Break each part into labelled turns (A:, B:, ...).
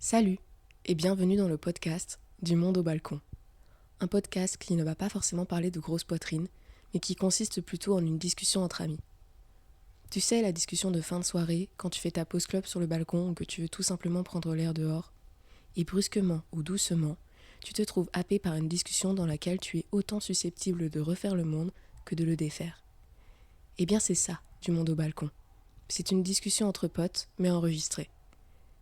A: Salut et bienvenue dans le podcast du monde au balcon. Un podcast qui ne va pas forcément parler de grosses poitrines, mais qui consiste plutôt en une discussion entre amis. Tu sais, la discussion de fin de soirée, quand tu fais ta pause club sur le balcon ou que tu veux tout simplement prendre l'air dehors, et brusquement ou doucement, tu te trouves happé par une discussion dans laquelle tu es autant susceptible de refaire le monde que de le défaire. Eh bien c'est ça, du monde au balcon. C'est une discussion entre potes, mais enregistrée.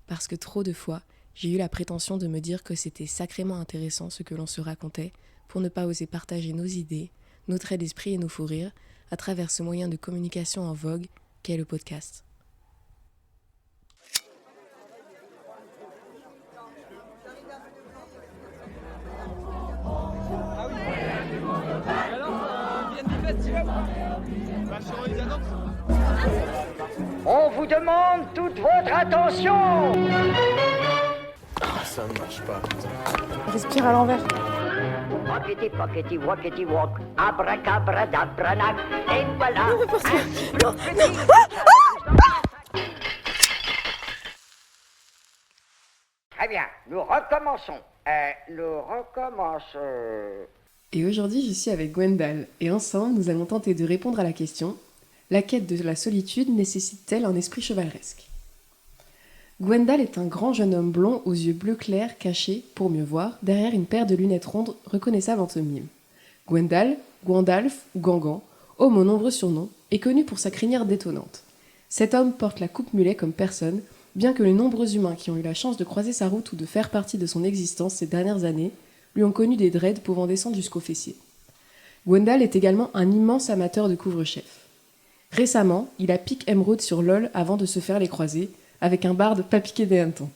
A: Parce que trop de fois, j'ai eu la prétention de me dire que c'était sacrément intéressant ce que l'on se racontait pour ne pas oser partager nos idées, nos traits d'esprit et nos fous rires à travers ce moyen de communication en vogue qu'est le podcast.
B: On vous demande toute votre attention.
C: Ça ne marche pas.
D: Respire à l'envers.
B: Rockety pockety walkety walk, abracabradabranach, et voilà. Très bien, nous recommençons.
A: Et aujourd'hui, je suis avec Gwendal, et ensemble, nous allons tenter de répondre à la question « La quête de la solitude nécessite-t-elle un esprit chevaleresque ?» Gwendal est un grand jeune homme blond aux yeux bleu clair caché, pour mieux voir, derrière une paire de lunettes rondes reconnaissables en mime. Gwendal, Gwandalf ou Gangan, homme aux nombreux surnoms, est connu pour sa crinière détonnante. Cet homme porte la coupe mulet comme personne, bien que les nombreux humains qui ont eu la chance de croiser sa route ou de faire partie de son existence ces dernières années lui ont connu des dreads pouvant descendre jusqu'aux fessiers. Gwendal est également un immense amateur de couvre-chef. Récemment, il a piqué émeraude sur LOL avant de se faire les croiser, avec un barde pas piqué des hannetons.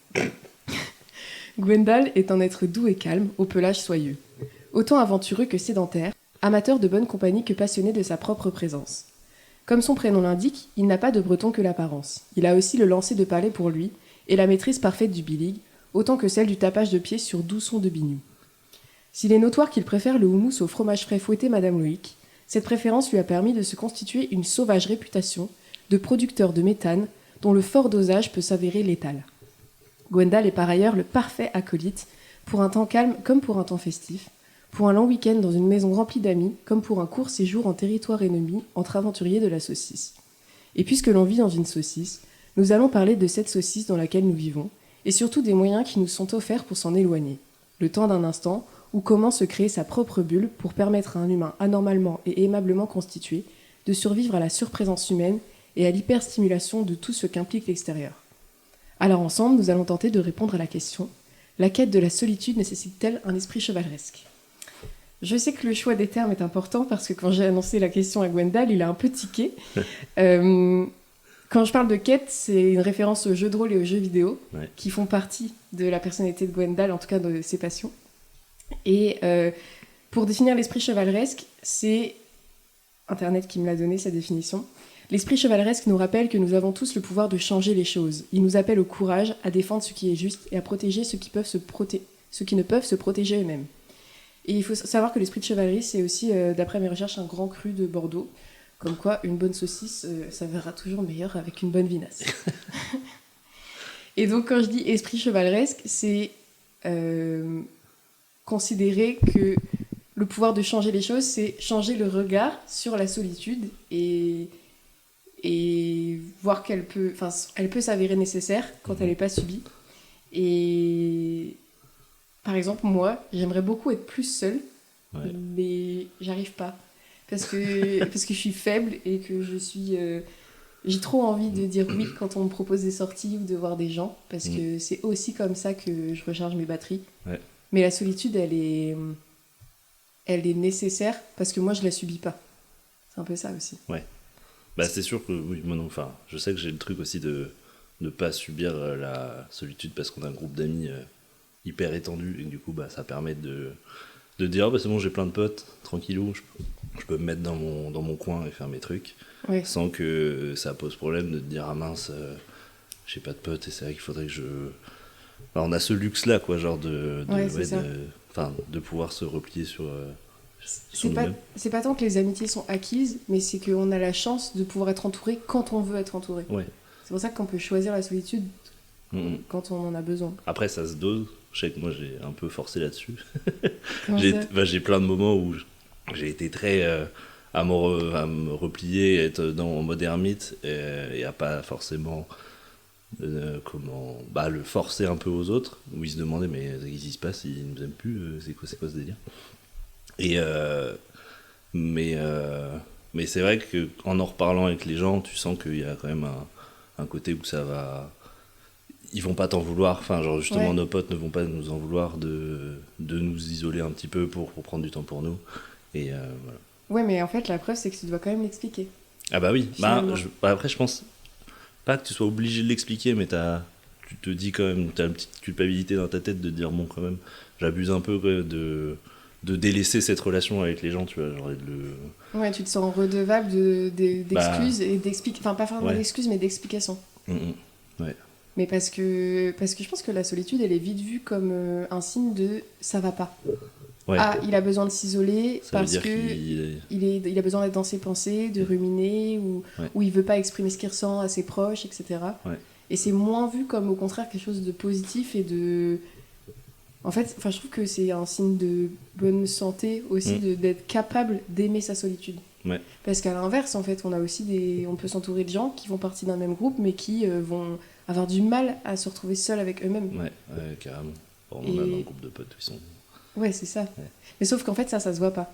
A: Gwendal est un être doux et calme, au pelage soyeux. Autant aventureux que sédentaire, amateur de bonne compagnie que passionné de sa propre présence. Comme son prénom l'indique, il n'a pas de breton que l'apparence. Il a aussi le lancer de palais pour lui, et la maîtrise parfaite du bilig, autant que celle du tapage de pied sur 12 sons de biniou. S'il est notoire qu'il préfère le houmous au fromage frais fouetté Madame Loïc, cette préférence lui a permis de se constituer une sauvage réputation de producteur de méthane dont le fort dosage peut s'avérer létal. Gwendal est par ailleurs le parfait acolyte, pour un temps calme comme pour un temps festif, pour un long week-end dans une maison remplie d'amis, comme pour un court séjour en territoire ennemi entre aventuriers de la saucisse. Et puisque l'on vit dans une saucisse, nous allons parler de cette saucisse dans laquelle nous vivons, et surtout des moyens qui nous sont offerts pour s'en éloigner. Le temps d'un instant, ou comment se créer sa propre bulle pour permettre à un humain anormalement et aimablement constitué de survivre à la surprésence humaine et à l'hyperstimulation de tout ce qu'implique l'extérieur. Alors ensemble, nous allons tenter de répondre à la question « La quête de la solitude nécessite-t-elle un esprit chevaleresque ?» Je sais que le choix des termes est important parce que quand j'ai annoncé la question à Gwendal, il a un peu tiqué. Quand je parle de quête, c'est une référence aux jeux de rôle et aux jeux vidéo qui font partie de la personnalité de Gwendal, en tout cas de ses passions. Et pour définir l'esprit chevaleresque, c'est Internet qui me l'a donné, sa définition. L'esprit chevaleresque nous rappelle que nous avons tous le pouvoir de changer les choses. Il nous appelle au courage, à défendre ce qui est juste et à protéger ceux qui ne peuvent se protéger eux-mêmes. Et il faut savoir que l'esprit de chevalerie, c'est aussi, d'après mes recherches, un grand cru de Bordeaux. Comme quoi, une bonne saucisse s'avérera toujours meilleure avec une bonne vinasse. Et donc, quand je dis esprit chevaleresque, c'est considérer que le pouvoir de changer les choses, c'est changer le regard sur la solitude et voir qu'elle peut s'avérer nécessaire quand elle n'est pas subie. Et par exemple, moi, j'aimerais beaucoup être plus seule, mais j'arrive pas. Parce que je suis faible et que j'ai trop envie de dire oui quand on me propose des sorties ou de voir des gens, parce que c'est aussi comme ça que je recharge mes batteries. Ouais. Mais la solitude, elle est nécessaire parce que moi, je la subis pas. C'est un peu ça aussi.
C: Ouais. Bah, c'est sûr que oui, moi non. Enfin, je sais que j'ai le truc aussi de ne pas subir la solitude parce qu'on a un groupe d'amis hyper étendu et du coup, bah, ça permet de dire bah, c'est bon, j'ai plein de potes, tranquillou, je peux me mettre dans mon coin et faire mes trucs sans que ça pose problème de te dire ah mince, j'ai pas de potes et c'est vrai qu'il faudrait que je. Alors, on a ce luxe-là, quoi, genre de pouvoir se replier sur nous-mêmes.
A: C'est pas tant que les amitiés sont acquises, mais c'est qu'on a la chance de pouvoir être entouré quand on veut être entouré. Ouais. C'est pour ça qu'on peut choisir la solitude quand on en a besoin.
C: Après, ça se dose. Je sais que moi, j'ai un peu forcé là-dessus.
A: Comment ça
C: J'ai plein de moments où j'ai été très à me replier, être en mode ermite et à pas forcément le forcer un peu aux autres, où ils se demandaient mais qu'est-ce qui se passe, ils nous aiment plus, c'est quoi ce délire. Et mais c'est vrai qu'en reparlant avec les gens, tu sens qu'il y a quand même un côté où ça va. Ils vont pas t'en vouloir, enfin genre justement nos potes ne vont pas nous en vouloir de nous isoler un petit peu pour prendre du temps pour nous. Et voilà.
A: Ouais, mais en fait la preuve c'est que tu dois quand même l'expliquer.
C: Ah bah oui,
A: Finalement.
C: après je pense pas que tu sois obligé de l'expliquer, mais tu te dis quand même, t'as une petite culpabilité dans ta tête de dire bon quand même, j'abuse un peu quoi, de délaisser cette relation avec les gens, tu vois, genre
A: Ouais, tu te sens redevable d'excuses et d'explications, enfin pas forcément d'excuses mais d'explications.
C: Ouais.
A: Mais parce que je pense que la solitude elle est vite vue comme un signe de ça va pas.
C: Ouais.
A: Ah, il a besoin de s'isoler
C: Ça veut
A: parce
C: dire
A: que il a besoin d'être dans ses pensées, de ruminer, ou il veut pas exprimer ce qu'il ressent à ses proches, etc.
C: Ouais.
A: Et c'est moins vu comme au contraire quelque chose de positif et de... En fait, je trouve que c'est un signe de bonne santé aussi d'être capable d'aimer sa solitude.
C: Ouais.
A: Parce qu'à l'inverse, en fait, on peut s'entourer de gens qui font partie d'un même groupe mais qui vont avoir du mal à se retrouver seuls avec eux-mêmes.
C: Ouais, carrément. Bon, on a un groupe de potes qui sont...
A: Ouais, c'est ça.
C: Ouais.
A: Mais sauf qu'en fait, ça se voit pas.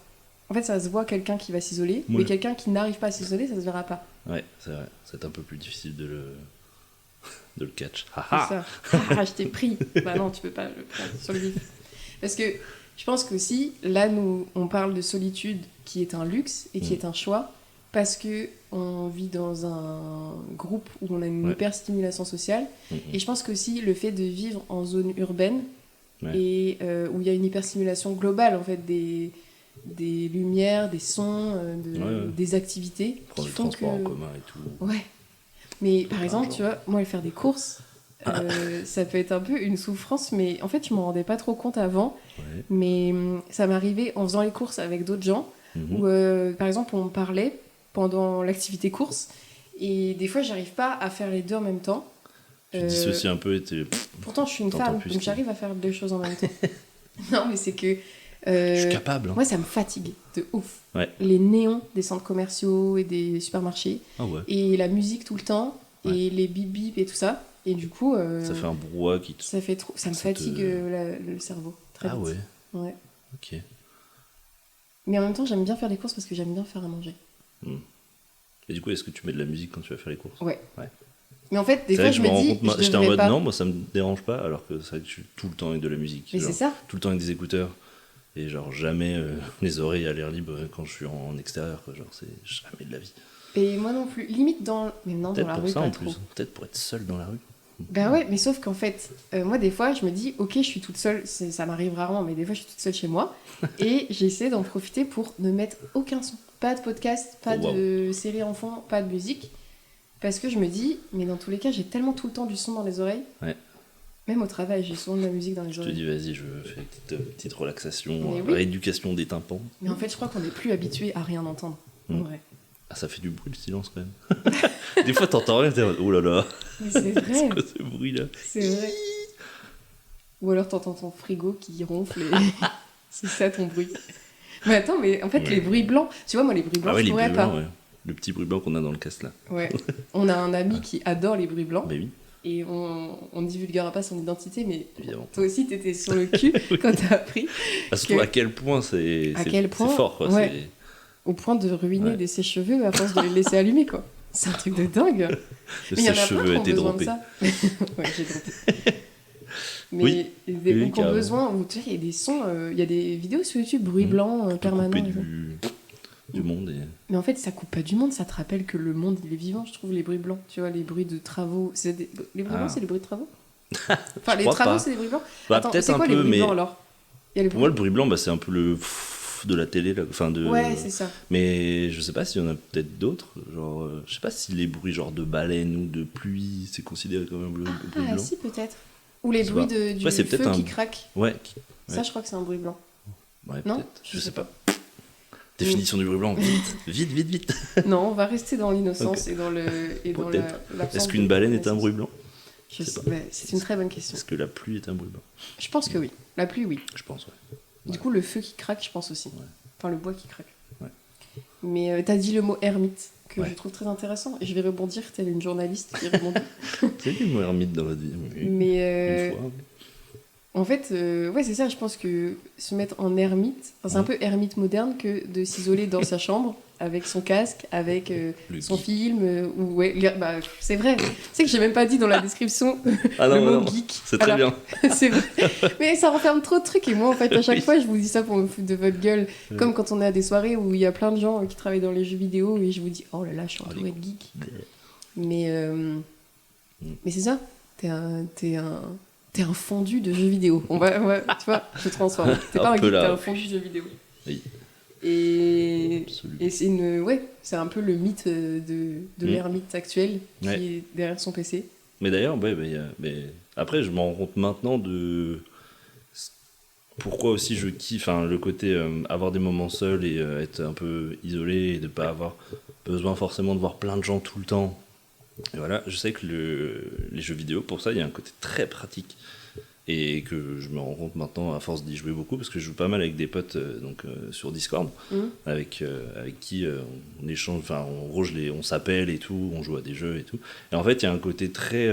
A: En fait, ça se voit quelqu'un qui va s'isoler, mais quelqu'un qui n'arrive pas à s'isoler, ça se verra pas.
C: Ouais, c'est vrai. C'est un peu plus difficile de le catch.
A: C'est ça. Ah, je t'ai pris. Bah non, tu peux pas le prendre sur le vif. Parce que je pense qu'aussi, là, nous, on parle de solitude qui est un luxe et qui est un choix, parce que on vit dans un groupe où on a une hyperstimulation sociale. Et je pense qu'aussi, le fait de vivre en zone urbaine, et où il y a une hyperstimulation globale, en fait, des lumières, des sons, des activités.
C: Prendre le transport en commun et tout.
A: Ouais. Mais par exemple, tu vois, moi, faire des courses, ça peut être un peu une souffrance, mais en fait, je m'en rendais pas trop compte avant.
C: Ouais.
A: Mais ça m'arrivait en faisant les courses avec d'autres gens, où, par exemple, on parlait pendant l'activité course, et des fois, j'arrive pas à faire les deux en même temps.
C: Tu dissocies un peu et
A: pourtant, je suis une femme, donc j'arrive à faire deux choses en même temps. Non, mais c'est que...
C: je suis capable. Hein.
A: Moi, ça me fatigue de ouf.
C: Ouais.
A: Les néons des centres commerciaux et des supermarchés.
C: Ah ouais.
A: Et la musique tout le temps. Et les bip bip et tout ça. Et du coup...
C: ça fait un brouhaha qui te...
A: Ça me fatigue le cerveau. Très vite.
C: Ouais.
A: Ouais.
C: Ok.
A: Mais en même temps, j'aime bien faire des courses parce que j'aime bien faire à manger.
C: Et du coup, est-ce que tu mets de la musique quand tu vas faire les courses ?
A: Ouais. Mais en fait, des fois,
C: vrai que
A: je me dis...
C: J'étais en mode non, moi ça me dérange pas, alors que c'est vrai que je suis tout le temps avec de la musique.
A: Mais
C: genre,
A: c'est ça.
C: Tout le temps avec des écouteurs. Et genre jamais les oreilles à l'air libre quand je suis en extérieur, quoi. Genre c'est jamais de la vie.
A: Et moi non plus. Limite dans... Mais non,
C: Peut-être
A: dans la
C: pour
A: rue,
C: ça
A: pas
C: en
A: trop.
C: plus. Peut-être pour être seul dans la rue.
A: Ben ouais, mais sauf qu'en fait, moi des fois, je me dis, ok, je suis toute seule, ça m'arrive rarement, mais des fois, je suis toute seule chez moi, et j'essaie d'en profiter pour ne mettre aucun son. Pas de podcast, pas de série enfant, pas de musique, parce que je me dis, mais dans tous les cas, j'ai tellement tout le temps du son dans les oreilles.
C: Ouais.
A: Même au travail, j'ai souvent de la musique dans les oreilles.
C: Je te dis, vas-y, je fais une petite relaxation,
A: Mais oui.
C: rééducation des tympans.
A: Mais en fait, je crois qu'on n'est plus habitué à rien entendre. En vrai.
C: Ah, ça fait du bruit le silence quand même. Des fois, t'entends rien, t'es en mode, oh là là.
A: Mais c'est vrai.
C: C'est quoi ce bruit-là ?
A: C'est vrai. Ou alors t'entends ton frigo qui ronfle et c'est ça ton bruit. Mais attends, mais en fait, les bruits blancs, tu vois, moi, les bruits blancs, je pourrais pas.
C: Blancs, ouais. Le petit bruit blanc qu'on a dans le casque là.
A: Ouais. On a un ami qui adore les bruits blancs.
C: Bah oui.
A: Et on ne divulguera pas son identité, mais
C: Évidemment.
A: toi aussi, t'étais sur le cul quand t'as appris.
C: Surtout à quel point c'est fort, quoi.
A: Ouais. Au point de ruiner des sèche-cheveux à force de les laisser allumer, quoi. C'est un truc de dingue.
C: Le
A: mais il y en a plein
C: sèche-cheveux
A: qui
C: a
A: ont
C: été
A: besoin de
C: droppé.
A: ça. Ouais, j'ai droppé. Mais
C: Oui.
A: des
C: Oui,
A: gens qui ont
C: carrément.
A: besoin, ou tu sais, il y a des sons, il y a des vidéos sur YouTube, bruit blanc permanent.
C: Couper
A: et tout.
C: du monde. Et...
A: Mais en fait, ça coupe pas du monde, ça te rappelle que le monde, il est vivant, je trouve, les bruits blancs. Tu vois, les bruits de travaux. Les bruits blancs, c'est les bruits de travaux. Enfin, les
C: crois
A: travaux,
C: pas.
A: c'est les bruits blancs.
C: Bah,
A: Attends,
C: peut-être
A: c'est
C: un
A: quoi
C: peu,
A: les bruits
C: mais
A: blancs alors Il y a les
C: pour moi, le bruit blanc, bah, c'est un peu le de la télé. Là. Enfin,
A: Ouais, c'est ça.
C: Mais je sais pas s'il y en a peut-être d'autres. Genre, je sais pas si les bruits genre de baleine ou de pluie, c'est considéré comme un bruit
A: Ah,
C: blanc.
A: si, peut-être. Ou les bruits du
C: c'est peut-être
A: feu qui craque.
C: Ouais.
A: Ça, je crois que c'est un bruit blanc.
C: Ouais,
A: Non,
C: peut-être. Je sais pas. Définition du bruit blanc, vite.
A: Non, on va rester dans l'innocence et dans l'absence.
C: Est-ce qu'une baleine est un bruit blanc ?
A: C'est une très bonne question.
C: Est-ce que la pluie est un bruit blanc?
A: Je pense que oui. La pluie, oui.
C: Je pense, ouais.
A: Du coup, le feu qui craque, je pense aussi.
C: Ouais.
A: Enfin, le bois qui craque.
C: Ouais.
A: Mais t'as dit le mot ermite, que
C: Ouais.
A: je trouve très intéressant. Et je vais rebondir, telle une journaliste qui rebondit.
C: C'est qui le ermite dans votre vie? Oui.
A: Mais
C: Une fois.
A: en fait, ouais, c'est ça, je pense que se mettre en ermite, enfin, c'est un peu ermite moderne que de s'isoler dans sa chambre avec son casque, avec
C: Le
A: son
C: geek.
A: film, ou ouais, bah, c'est vrai. C'est que j'ai même pas dit dans la description
C: Ah
A: le
C: non,
A: mot
C: non,
A: geek.
C: c'est très
A: Alors,
C: bien.
A: c'est vrai. Mais ça renferme trop de trucs et moi, en fait, à chaque fois, je vous dis ça pour me foutre de votre gueule.
C: Ouais.
A: Comme quand on est à des soirées où il y a plein de gens qui travaillent dans les jeux vidéo et je vous dis, oh là là, je suis
C: Oh,
A: entourée
C: les
A: de geeks.
C: Ouais.
A: Mais c'est ça, t'es un fondu de jeux vidéo. Tu vois, je transforme. T'es pas
C: Un
A: un
C: peu
A: geek,
C: là.
A: t'es un fondu de jeux vidéo.
C: Oui.
A: Et
C: Absolument.
A: c'est un peu le mythe de l'ermite actuel qui
C: Ouais.
A: est derrière son PC.
C: Mais d'ailleurs, mais après, je m'en rends compte maintenant de pourquoi aussi je kiffe le côté avoir des moments seuls et être un peu isolé et de pas avoir besoin forcément de voir plein de gens tout le temps. Et voilà, je sais que les jeux vidéo, pour ça, il y a un côté très pratique et que je me rends compte maintenant à force d'y jouer beaucoup parce que je joue pas mal avec des potes sur Discord avec qui on échange, enfin en gros on s'appelle et tout, on joue à des jeux et tout. Et en fait, il y a un côté très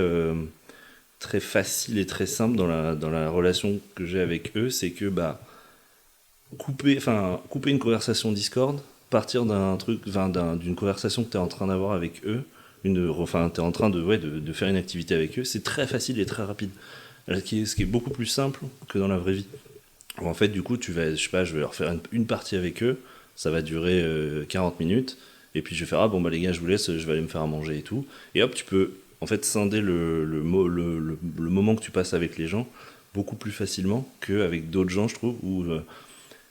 C: facile et très simple dans la relation que j'ai avec eux, c'est que couper une conversation Discord, partir d'une conversation que tu es en train d'avoir avec eux, tu es en train de faire une activité avec eux, c'est très facile et très rapide. Ce qui est beaucoup plus simple que dans la vraie vie. En fait, du coup, je vais leur faire une partie avec eux, ça va durer 40 minutes, et puis je vais faire, les gars, je vous laisse, je vais aller me faire à manger et tout. Et hop, tu peux en fait scinder le moment que tu passes avec les gens beaucoup plus facilement qu'avec d'autres gens, je trouve, où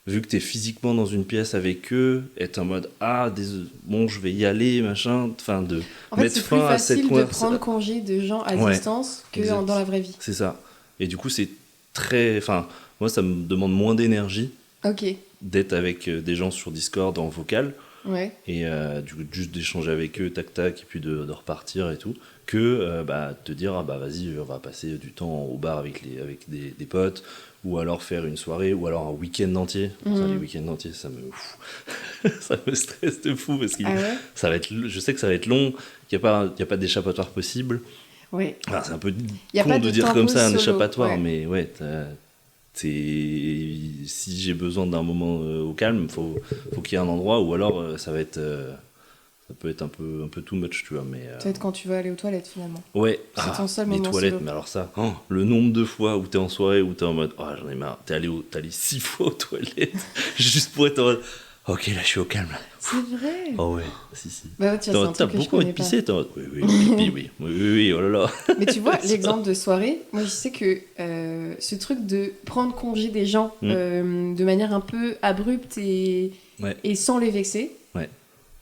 C: vu que tu es physiquement dans une pièce avec eux, être en mode je vais y aller, machin, de
A: En fait,
C: mettre
A: c'est plus
C: fin à cette
A: facile de
C: conversation.
A: prendre congé de gens à
C: Ouais,
A: distance que
C: exact.
A: dans la vraie vie.
C: C'est ça. Et du coup, c'est moi, ça me demande moins d'énergie
A: Ok,
C: d'être avec des gens sur Discord en vocal
A: ouais.
C: et du coup, juste d'échanger avec eux, tac tac, et puis de repartir et tout, que te dire vas-y, on va passer du temps au bar avec des potes, ou alors faire une soirée, ou alors un week-end entier. Ça, les week-ends entiers, ça me stresse de fou parce que
A: Ah ouais.
C: je sais que ça va être long, qu'il n'y a pas d'échappatoire possible.
A: Ouais.
C: C'est un peu
A: Y a
C: con
A: pas
C: de
A: de
C: dire
A: tempo
C: comme ça un
A: solo,
C: échappatoire,
A: ouais.
C: mais ouais, si j'ai besoin d'un moment au calme, faut qu'il y ait un endroit, ou alors ça peut être un peu too much, tu vois, mais
A: Peut-être quand tu vas aller aux toilettes finalement.
C: ouais,
A: C'est ton seul
C: les
A: moment
C: toilettes,
A: solo.
C: mais alors ça, le nombre de fois où t'es en soirée, où t'es en mode j'en ai marre, t'es allé 6 fois aux toilettes juste pour être en mode ok, là je suis au calme.
A: C'est vrai.
C: Oh ouais, si.
A: Bah, tu vois, c'est un
C: T'as
A: truc que je
C: beaucoup envie
A: connais
C: de
A: pas.
C: pisser, t'es en mode oui, oui, oh là là.
A: Mais tu vois, l'exemple de soirée, moi je sais que ce truc de prendre congé des gens de manière un peu abrupte et sans les vexer.
C: Ouais.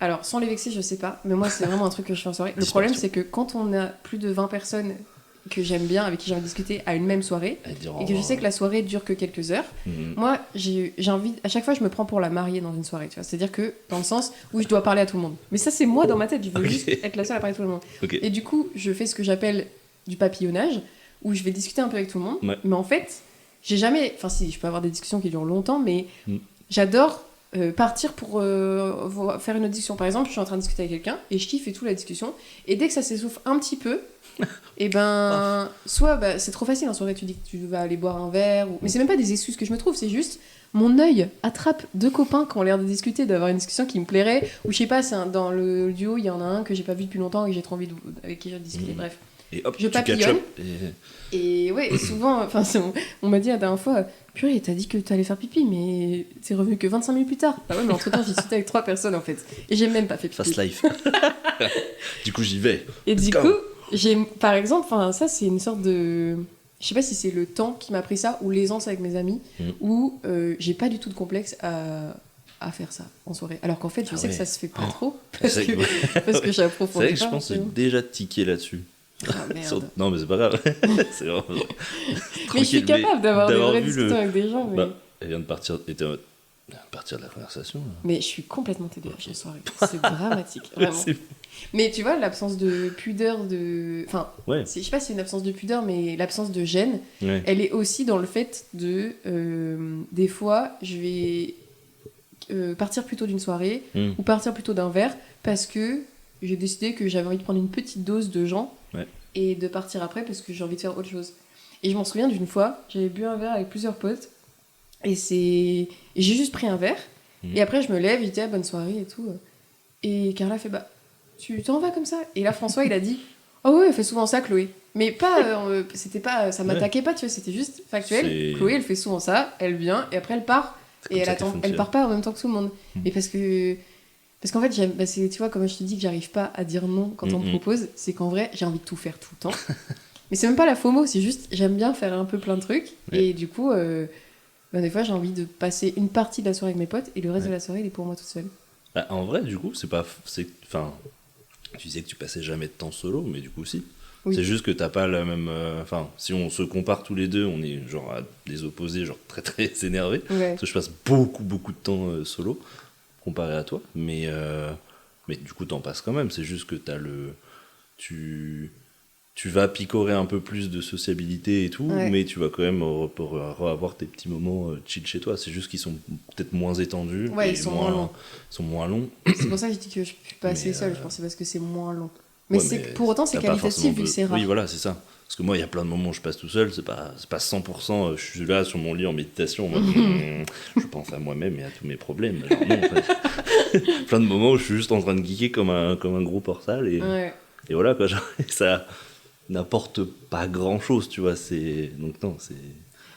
A: Alors, sans les vexer, je sais pas, mais moi c'est vraiment un truc que je fais en soirée. Le problème, c'est que quand on a plus de 20 personnes que j'aime bien, avec qui j'ai envie de discuter à une même soirée, et que je sais que la soirée dure que quelques heures, moi j'ai envie, à chaque fois je me prends pour la mariée dans une soirée, tu vois, c'est-à-dire que dans le sens où je dois parler à tout le monde. Mais ça c'est moi dans ma tête, je veux juste être la seule à parler à tout le monde.
C: Ok.
A: Et du coup, je fais ce que j'appelle du papillonnage, où je vais discuter un peu avec tout le monde, mais en fait, j'ai jamais, enfin si, je peux avoir des discussions qui durent longtemps, mais j'adore partir pour faire une autre discussion. Par exemple, je suis en train de discuter avec quelqu'un et je kiffe et tout la discussion, et dès que ça s'essouffle un petit peu, et soit c'est trop facile en soirée, tu dis que tu vas aller boire un verre, mais c'est même pas des excuses que je me trouve, c'est juste mon œil attrape deux copains qui ont l'air de discuter, d'avoir une discussion qui me plairait, ou je sais pas, dans le duo il y en a un que j'ai pas vu depuis longtemps et que j'ai trop envie avec qui j'ai discuté, bref.
C: Et hop,
A: Je
C: tu catch
A: papillonne.
C: up
A: Et ouais, et souvent, on m'a dit la dernière fois, purée, t'as dit que t'allais faire pipi, mais t'es revenu que 25 minutes plus tard. Ah ouais, mais entre temps, j'ai discuté avec 3 personnes en fait. Et j'ai même pas fait pipi.
C: fast life. Du coup, j'y vais.
A: Et du
C: Let's go.
A: coup, par exemple, ça c'est une sorte de. Je sais pas si c'est le temps qui m'a pris ça, ou l'aisance avec mes amis, où j'ai pas du tout de complexe à faire ça en soirée. Alors qu'en fait, je sais que ça se fait pas trop, parce que j'approfondis.
C: C'est vrai que je pense que j'ai déjà tiqué là-dessus.
A: Ah merde.
C: Non, mais c'est pas grave. C'est vraiment...
A: Mais je suis capable d'avoir des vraies
C: vu
A: discussions avec des gens. Mais...
C: elle vient de partir, de la conversation. Là.
A: Mais je suis complètement TDAH en soirée. C'est dramatique, vraiment. Mais tu vois, l'absence de pudeur, enfin,
C: Ouais,
A: je sais pas si c'est une absence de pudeur, mais l'absence de gêne,
C: ouais.
A: elle est aussi dans le fait de... des fois, je vais partir plutôt d'une soirée
C: Mm.
A: ou partir plutôt d'un verre parce que j'ai décidé que j'avais envie de prendre une petite dose de gens
C: Ouais.
A: et de partir après parce que j'ai envie de faire autre chose. Et je m'en souviens d'une fois, j'avais bu un verre avec plusieurs potes et j'ai juste pris un verre
C: Mm.
A: et après je me lève, je dis ah, bonne soirée et tout. Et Carla fait bah tu t'en vas comme ça. Et là François il a dit oh ouais, elle fait souvent ça Chloé. Mais pas, c'était pas, ça m'attaquait pas, tu vois, c'était juste factuel.
C: C'est-
A: Chloé elle fait souvent ça, elle vient et après elle part.
C: C'est comme
A: Et elle
C: ça
A: attend,
C: qu'elle
A: elle
C: fonctionne.
A: part pas en même temps que tout le monde.
C: Mm.
A: Mais parce qu'en fait, c'est, tu vois, comme je te dis que j'arrive pas à dire non quand on me propose, c'est qu'en vrai, j'ai envie de tout faire tout le temps. Mais c'est même pas la FOMO, c'est juste, j'aime bien faire un peu plein de trucs.
C: Ouais.
A: Et du coup, des fois, j'ai envie de passer une partie de la soirée avec mes potes et le reste de la soirée, il est pour moi toute seule.
C: Bah, en vrai, du coup, enfin, tu disais que tu passais jamais de temps solo, mais du coup, si.
A: Oui.
C: C'est juste que t'as pas la même. Enfin, si on se compare tous les deux, on est genre à des opposés, genre très très énervés.
A: Ouais.
C: Parce que je passe beaucoup de temps solo, comparé à toi. Mais du coup, t'en passes quand même. C'est juste que tu vas picorer un peu plus de sociabilité et tout,
A: Ouais.
C: mais tu vas quand même avoir tes petits moments chill chez toi. C'est juste qu'ils sont peut-être moins étendus.
A: Ouais,
C: et
A: ils sont moins longs.
C: Ils sont moins longs.
A: C'est pour ça que je dis que je suis pas assez
C: Mais,
A: seule, je pense que c'est parce que c'est moins long. Mais,
C: Ouais,
A: pour autant, c'est
C: t'as pas forcément
A: qualitatif vu que c'est rare.
C: Oui, voilà, c'est ça. Parce que moi, il y a plein de moments où je passe tout seul, c'est pas 100%, je suis là sur mon lit en méditation, en mode, je pense à moi-même et à tous mes problèmes. Genre, non, en fait. Plein de moments où je suis juste en train de geeker comme un gros portal et voilà, quoi. Genre, ça n'apporte pas grand-chose, tu vois. Donc, non, c'est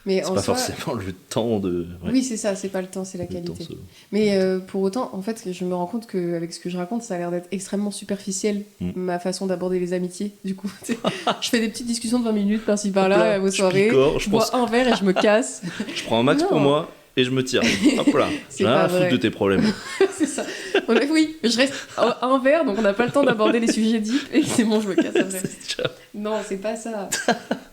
A: Mais en
C: pas
A: soi,
C: forcément le temps de. Ouais,
A: oui, c'est ça, c'est pas le temps, c'est la
C: le temps
A: qualité.
C: solo.
A: Mais pour autant, en fait, je me rends compte qu'avec ce que je raconte, ça a l'air d'être extrêmement superficiel, ma façon d'aborder les amitiés. Du coup, tu sais, je fais des petites discussions de 20 minutes par-ci par-là, à vos soirées, je bois un verre et je me casse.
C: Je prends un max
A: Non.
C: pour moi et je me tire. Hop là,
A: C'est
C: j'ai rien
A: pas
C: à foutre
A: vrai.
C: de tes problèmes.
A: C'est ça. Oui, je reste à un verre, donc on n'a pas le temps d'aborder les sujets deep, et c'est bon, je me casse après.
C: Ciao.
A: Non, c'est pas ça.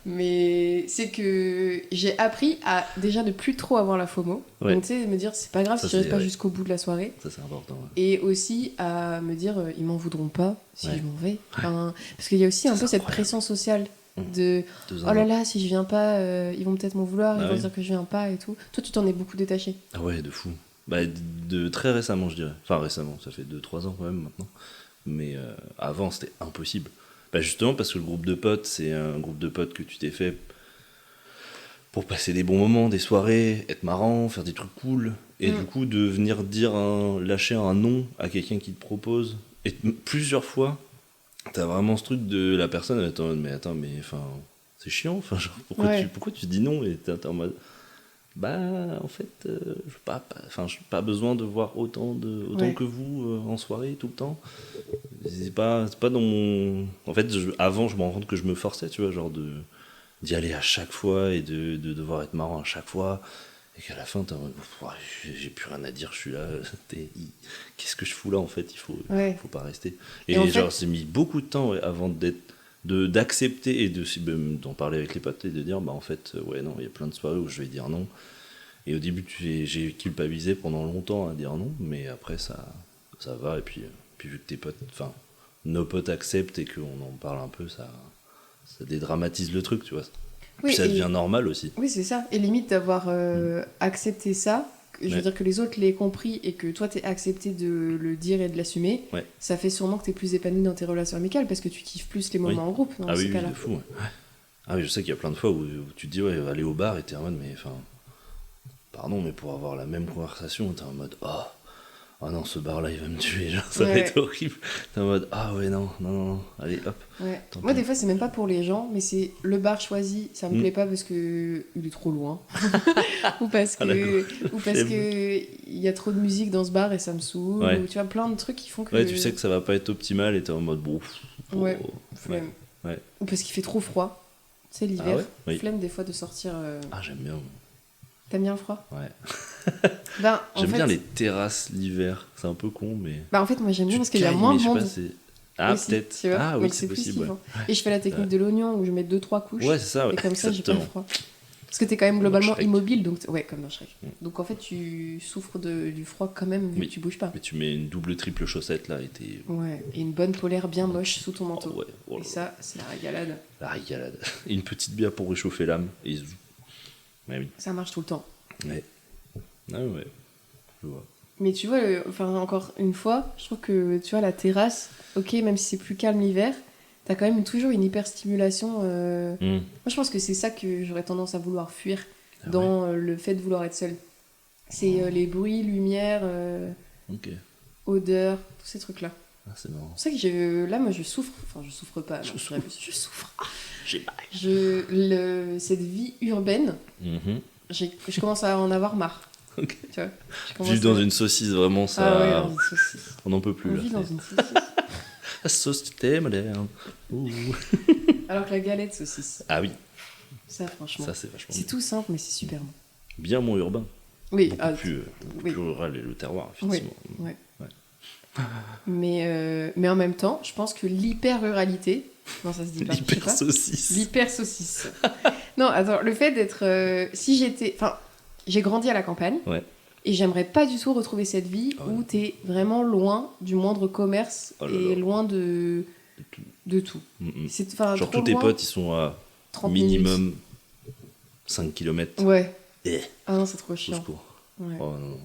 A: Mais c'est que j'ai appris à déjà ne plus trop avoir la FOMO.
C: Ouais.
A: Donc tu sais, me dire c'est pas grave
C: Ça,
A: si je reste
C: c'est
A: pas
C: vrai.
A: jusqu'au bout de la soirée.
C: Ça, c'est important. Ouais.
A: Et aussi à me dire ils m'en voudront pas si
C: Ouais.
A: je m'en vais. Enfin, parce qu'il y a aussi un
C: Ça,
A: peu
C: c'est
A: cette
C: incroyable.
A: pression sociale de
C: 2
A: oh
C: ans.
A: là là, si je viens pas, ils vont peut-être m'en vouloir,
C: Bah
A: ils vont
C: oui.
A: dire que je viens pas et tout. Toi, tu t'en es beaucoup détaché.
C: Ah ouais, de fou. Bah, de très récemment, je dirais. Enfin, récemment, ça fait 2-3 ans quand même maintenant. Mais avant, c'était impossible. Bah, justement, parce que le groupe de potes, c'est un groupe de potes que tu t'es fait pour passer des bons moments, des soirées, être marrant, faire des trucs cool. Et du coup, de venir lâcher un non à quelqu'un qui te propose. Et plusieurs fois, t'as vraiment ce truc de la personne, elle est en mode, mais attends, mais enfin, c'est chiant. Enfin, genre,
A: Ouais.
C: pourquoi tu dis non? Et t'es en mode. Bah, en fait, j'ai pas besoin de voir autant
A: Ouais.
C: que vous en soirée tout le temps. C'est pas dans mon. En fait, avant, je me rends compte que je me forçais, tu vois, genre d'y aller à chaque fois et de devoir être marrant à chaque fois. Et qu'à la fin, t'es en mode, j'ai plus rien à dire, je suis là. Qu'est-ce que je fous là, en fait?
A: Ouais.
C: Faut pas rester.
A: Et
C: Et
A: en
C: genre,
A: fait-
C: c'est mis beaucoup de temps avant d'accepter et d'en parler avec les potes et de dire bah en fait ouais non il y a plein de soirées où je vais dire non et au début j'ai culpabilisé pendant longtemps à dire non mais après ça va et puis vu que tes potes enfin nos potes acceptent et qu'on en parle un peu ça dédramatise le truc tu vois
A: Oui,
C: puis ça
A: et-
C: devient normal aussi
A: Oui, c'est ça. Et limite d'avoir accepté ça, je veux
C: Ouais.
A: dire que les autres l'aient compris et que toi t'aies accepté de le dire et de l'assumer,
C: Ouais.
A: ça fait sûrement que t'es plus épanoui dans tes relations amicales parce que tu kiffes plus les moments
C: Oui.
A: en groupe dans
C: ah
A: ces
C: oui, oui
A: cas-là.
C: de fou ouais. Ah oui je sais qu'il y a plein de fois où tu te dis ouais aller au bar et t'es en mode mais enfin pardon mais pour avoir la même conversation t'es en mode oh non ce bar là il va me tuer genre, ça va
A: Ouais.
C: être horrible t'es en mode ah ouais non allez hop
A: Ouais.
C: Tant
A: Moi,
C: pis.
A: des fois, c'est même pas pour les gens, mais c'est le bar choisi, ça me plaît pas parce que il est trop loin, ou parce
C: Ah, d'accord.
A: que il y a trop de musique dans ce bar et ça me saoule,
C: Ouais.
A: ou tu vois plein de trucs qui font que.
C: ouais tu sais que ça va pas être optimal et t'es en mode bon
A: Ouais.
C: ouais.
A: Flemme.
C: Ouais.
A: Ou parce qu'il fait trop froid. Tu sais, l'hiver,
C: Ah ouais Oui.
A: flemme des fois de sortir.
C: Ah j'aime bien
A: T'aimes bien le froid?
C: ouais
A: Ben, en
C: j'aime
A: fait,
C: bien les terrasses l'hiver c'est un peu con mais
A: Bah, en fait, moi j'aime bien
C: tu
A: parce
C: te
A: qu'il y a
C: cailles,
A: moins
C: mais
A: de
C: je sais
A: monde.
C: pas, c'est
A: aussi,
C: peut-être
A: tu vois.
C: ah oui
A: Donc
C: c'est
A: plus
C: possible ouais.
A: kiffant. Et je fais la technique de l'oignon où je mets 2-3 couches.
C: Ouais, c'est ça, ouais.
A: Et comme ça, j'ai pas
C: Exactement.
A: froid. Parce que t'es quand même
C: Comme dans
A: globalement
C: Shrek.
A: immobile, donc ouais, comme dans Shrek.
C: Mm.
A: Donc en fait, tu souffres du froid quand même, vu
C: Oui.
A: que tu bouges pas.
C: Mais tu mets une double, triple chaussette là et t'es.
A: Ouais, et une bonne polaire bien moche sous ton manteau.
C: Oh, ouais. Oh là
A: Et
C: là.
A: ça, c'est la régalade.
C: La régalade. Et une petite bière pour réchauffer l'âme. Et zou. Ouais, oui.
A: Ça marche tout le temps.
C: Ouais. Ah ouais. Je vois.
A: Mais tu vois, enfin encore une fois, je trouve que tu vois la terrasse, ok, même si c'est plus calme l'hiver, t'as quand même toujours une hyperstimulation. Moi, je pense que c'est ça que j'aurais tendance à vouloir fuir
C: Ah
A: dans le fait de vouloir être seule. C'est les bruits, lumière,
C: Ok.
A: odeur, tous ces trucs-là.
C: Ah, c'est marrant.
A: C'est pour ça que là, moi, je souffre. Enfin, je souffre pas. Non, je souffre.
C: J'ai mal.
A: Cette vie urbaine,
C: Mhm.
A: je commence à en avoir marre.
C: Ok.
A: Tu vois, je commence
C: Vivre dans
A: à-
C: une saucisse, vraiment, ça.
A: Ah ouais, dans une saucisse.
C: On n'en peut plus
A: On
C: là.
A: vit dans
C: c'est-
A: une saucisse.
C: La saucité moderne. Ouh.
A: Alors que la galette saucisse,
C: Ah oui,
A: ça franchement.
C: ça c'est vachement
A: C'est
C: bien.
A: tout simple, mais c'est super bon.
C: Bien moins urbain.
A: Oui,
C: Beaucoup,
A: ah,
C: plus
A: oui.
C: rural et le terroir, effectivement.
A: Ouais.
C: Ouais.
A: Mais en même temps, je pense que l'hyper-ruralité. Non, ça se dit pas. je sais
C: L'hyper
A: pas.
C: saucisse.
A: L'hyper-saucisse. Non, attends, le fait d'être. Si j'étais. Enfin, j'ai grandi à la campagne.
C: Ouais.
A: Et j'aimerais pas du tout retrouver cette vie
C: Ah ouais.
A: où t'es vraiment loin du moindre commerce
C: Oh là
A: et
C: là.
A: loin de tout.
C: Mm, mm.
A: C'est, enfin,
C: Genre
A: trop
C: tous tes
A: loin,
C: potes, ils sont à
A: 30
C: minimum 5 km.
A: minutes. Ouais.
C: Eh,
A: Ah non, c'est trop
C: au
A: chiant.
C: secours.
A: Ouais.
C: Oh non, non.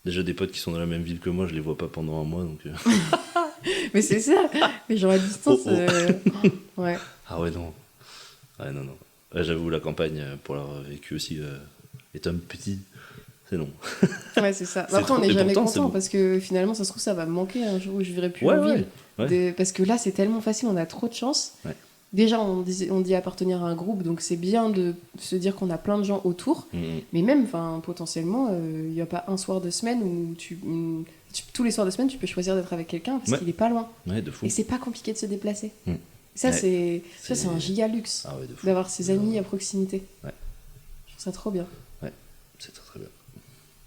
C: Déjà des potes qui sont dans la même ville que moi, je les vois pas pendant un mois, donc...
A: Mais c'est ça. Mais genre à distance.
C: Oh, oh.
A: Ouais.
C: Ah ouais, non. Ouais, non, non. Ouais, j'avoue, la campagne, pour l'avoir vécu aussi, étant petit, c'est non.
A: Ouais, c'est ça.
C: C'est
A: Après, on
C: trop-
A: n'est
C: et
A: jamais
C: pourtant, c'est
A: content
C: bon.
A: parce que finalement, ça se trouve, ça va me manquer un jour où je vivrai plus
C: Ouais,
A: en
C: ouais.
A: ville.
C: Ouais.
A: Parce que là, c'est tellement facile, on a trop de chance.
C: Ouais.
A: Déjà, on dit appartenir à un groupe, donc c'est bien de se dire qu'on a plein de gens autour.
C: Mm, mm.
A: Mais même, potentiellement, il n'y a pas un soir de semaine où tous les soirs de semaine, tu peux choisir d'être avec quelqu'un parce
C: Ouais.
A: qu'il est pas loin.
C: Ouais, de fou.
A: Et c'est pas compliqué de se déplacer.
C: Mm.
A: Ça,
C: Ouais.
A: c'est un giga luxe
C: Ah ouais, de fou.
A: d'avoir ses amis à proximité.
C: Ouais.
A: Je trouve ça trop bien.
C: C'est très très bien.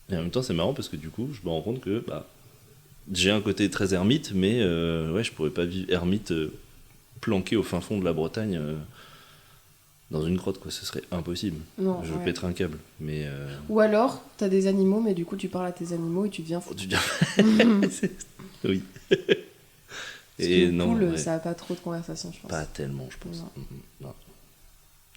C: Et en même temps, c'est marrant parce que du coup, je me rends compte que j'ai un côté très ermite, mais ouais, je pourrais pas vivre ermite planqué au fin fond de la Bretagne dans une grotte, quoi. Ce serait impossible.
A: Non,
C: Je
A: ouais.
C: pèterais un câble. Mais
A: Ou alors, t'as des animaux, mais du coup, tu parles à tes animaux et tu deviens fou.
C: tu dis oui.
A: Parce
C: Et
A: qu'une
C: non,
A: poule,
C: ouais,
A: ça a pas trop de conversation, je pense.
C: pas tellement, je pense.
A: Non.
C: Non.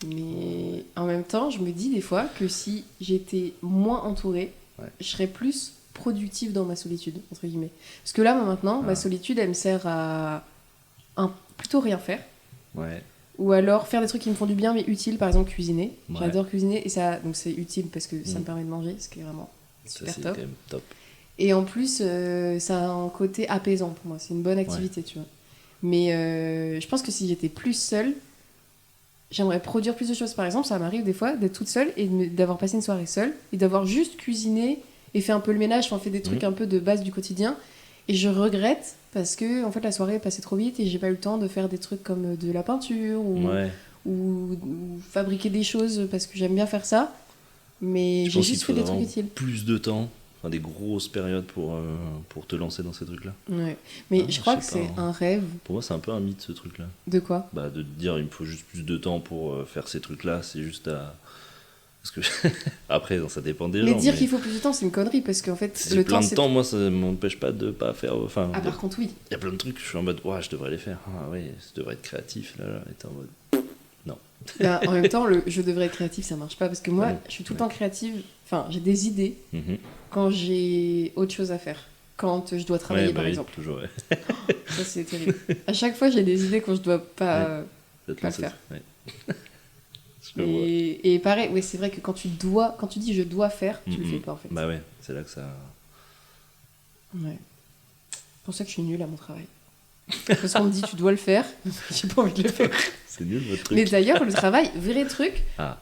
A: Mais en même temps, je me dis des fois que si j'étais moins entourée,
C: Ouais.
A: je serais plus productive dans ma solitude, entre guillemets. Parce que là, moi, maintenant, ma solitude, elle me sert à plutôt rien faire.
C: Ouais.
A: Ou alors faire des trucs qui me font du bien, mais utiles, par exemple cuisiner.
C: Ouais.
A: J'adore cuisiner, et ça, donc c'est utile parce que ça
C: Mm.
A: me permet de manger, ce qui est vraiment
C: Ça,
A: super
C: c'est
A: top.
C: quand même top.
A: Et en plus, ça a un côté apaisant pour moi. C'est une bonne activité, tu vois. Mais je pense que si j'étais plus seule, j'aimerais produire plus de choses. Par exemple, ça m'arrive des fois d'être toute seule et d'avoir passé une soirée seule et d'avoir juste cuisiné et fait un peu le ménage, enfin fait des trucs un peu de base du quotidien. Et je regrette parce que en fait la soirée est passée trop vite et j'ai pas eu le temps de faire des trucs comme de la peinture
C: Ouais.
A: ou fabriquer des choses parce que j'aime bien faire ça. Mais
C: Je
A: j'ai
C: pense qu'il
A: juste
C: te
A: fait des
C: faudra
A: trucs
C: vraiment
A: utiles.
C: plus de temps, enfin des grosses périodes pour te lancer dans ces trucs-là.
A: Ouais. Mais
C: Ah,
A: je crois
C: je
A: que
C: sais
A: c'est
C: pas, hein.
A: un rêve.
C: Pour moi, c'est un peu un mythe ce truc-là.
A: De quoi?
C: Bah, de te dire il me faut juste plus de temps pour faire ces trucs-là, c'est juste à. Parce que après, ça dépend des
A: Mais
C: gens.
A: dire
C: mais
A: qu'il faut plus de temps, c'est une connerie parce qu'en fait,
C: si
A: le
C: j'ai plein
A: temps,
C: de
A: c'est.
C: temps, moi, ça m'empêche pas de pas faire. Enfin,
A: Ah, par contre, oui.
C: il y a plein de trucs, je suis en mode, ouais, je devrais les faire. Ah ouais, je devrais être créatif, là, et t'es en mode.
A: Là, en même temps, le je devrais être créatif, ça marche pas parce que moi,
C: Ouais.
A: je suis tout le temps créative. Enfin, j'ai des idées
C: Mhm.
A: quand j'ai autre chose à faire. Quand je dois travailler,
C: Ouais, bah
A: par
C: oui,
A: exemple.
C: toujours, ouais.
A: Ça, c'est terrible. À chaque fois, j'ai des idées quand je dois pas.
C: Ça te
A: Pas
C: lance-
A: le faire.
C: ouais. Je le vois.
A: Et pareil, oui, c'est vrai que quand tu dis je dois faire, tu le
C: Mhm.
A: fais pas en fait.
C: Bah ouais, c'est là que ça.
A: Ouais. C'est pour ça que je suis nulle à mon travail. Parce qu'on me dit tu dois le faire, j'ai pas envie de le faire.
C: C'est nul votre truc.
A: Mais d'ailleurs, le travail, vrai truc,
C: Ah.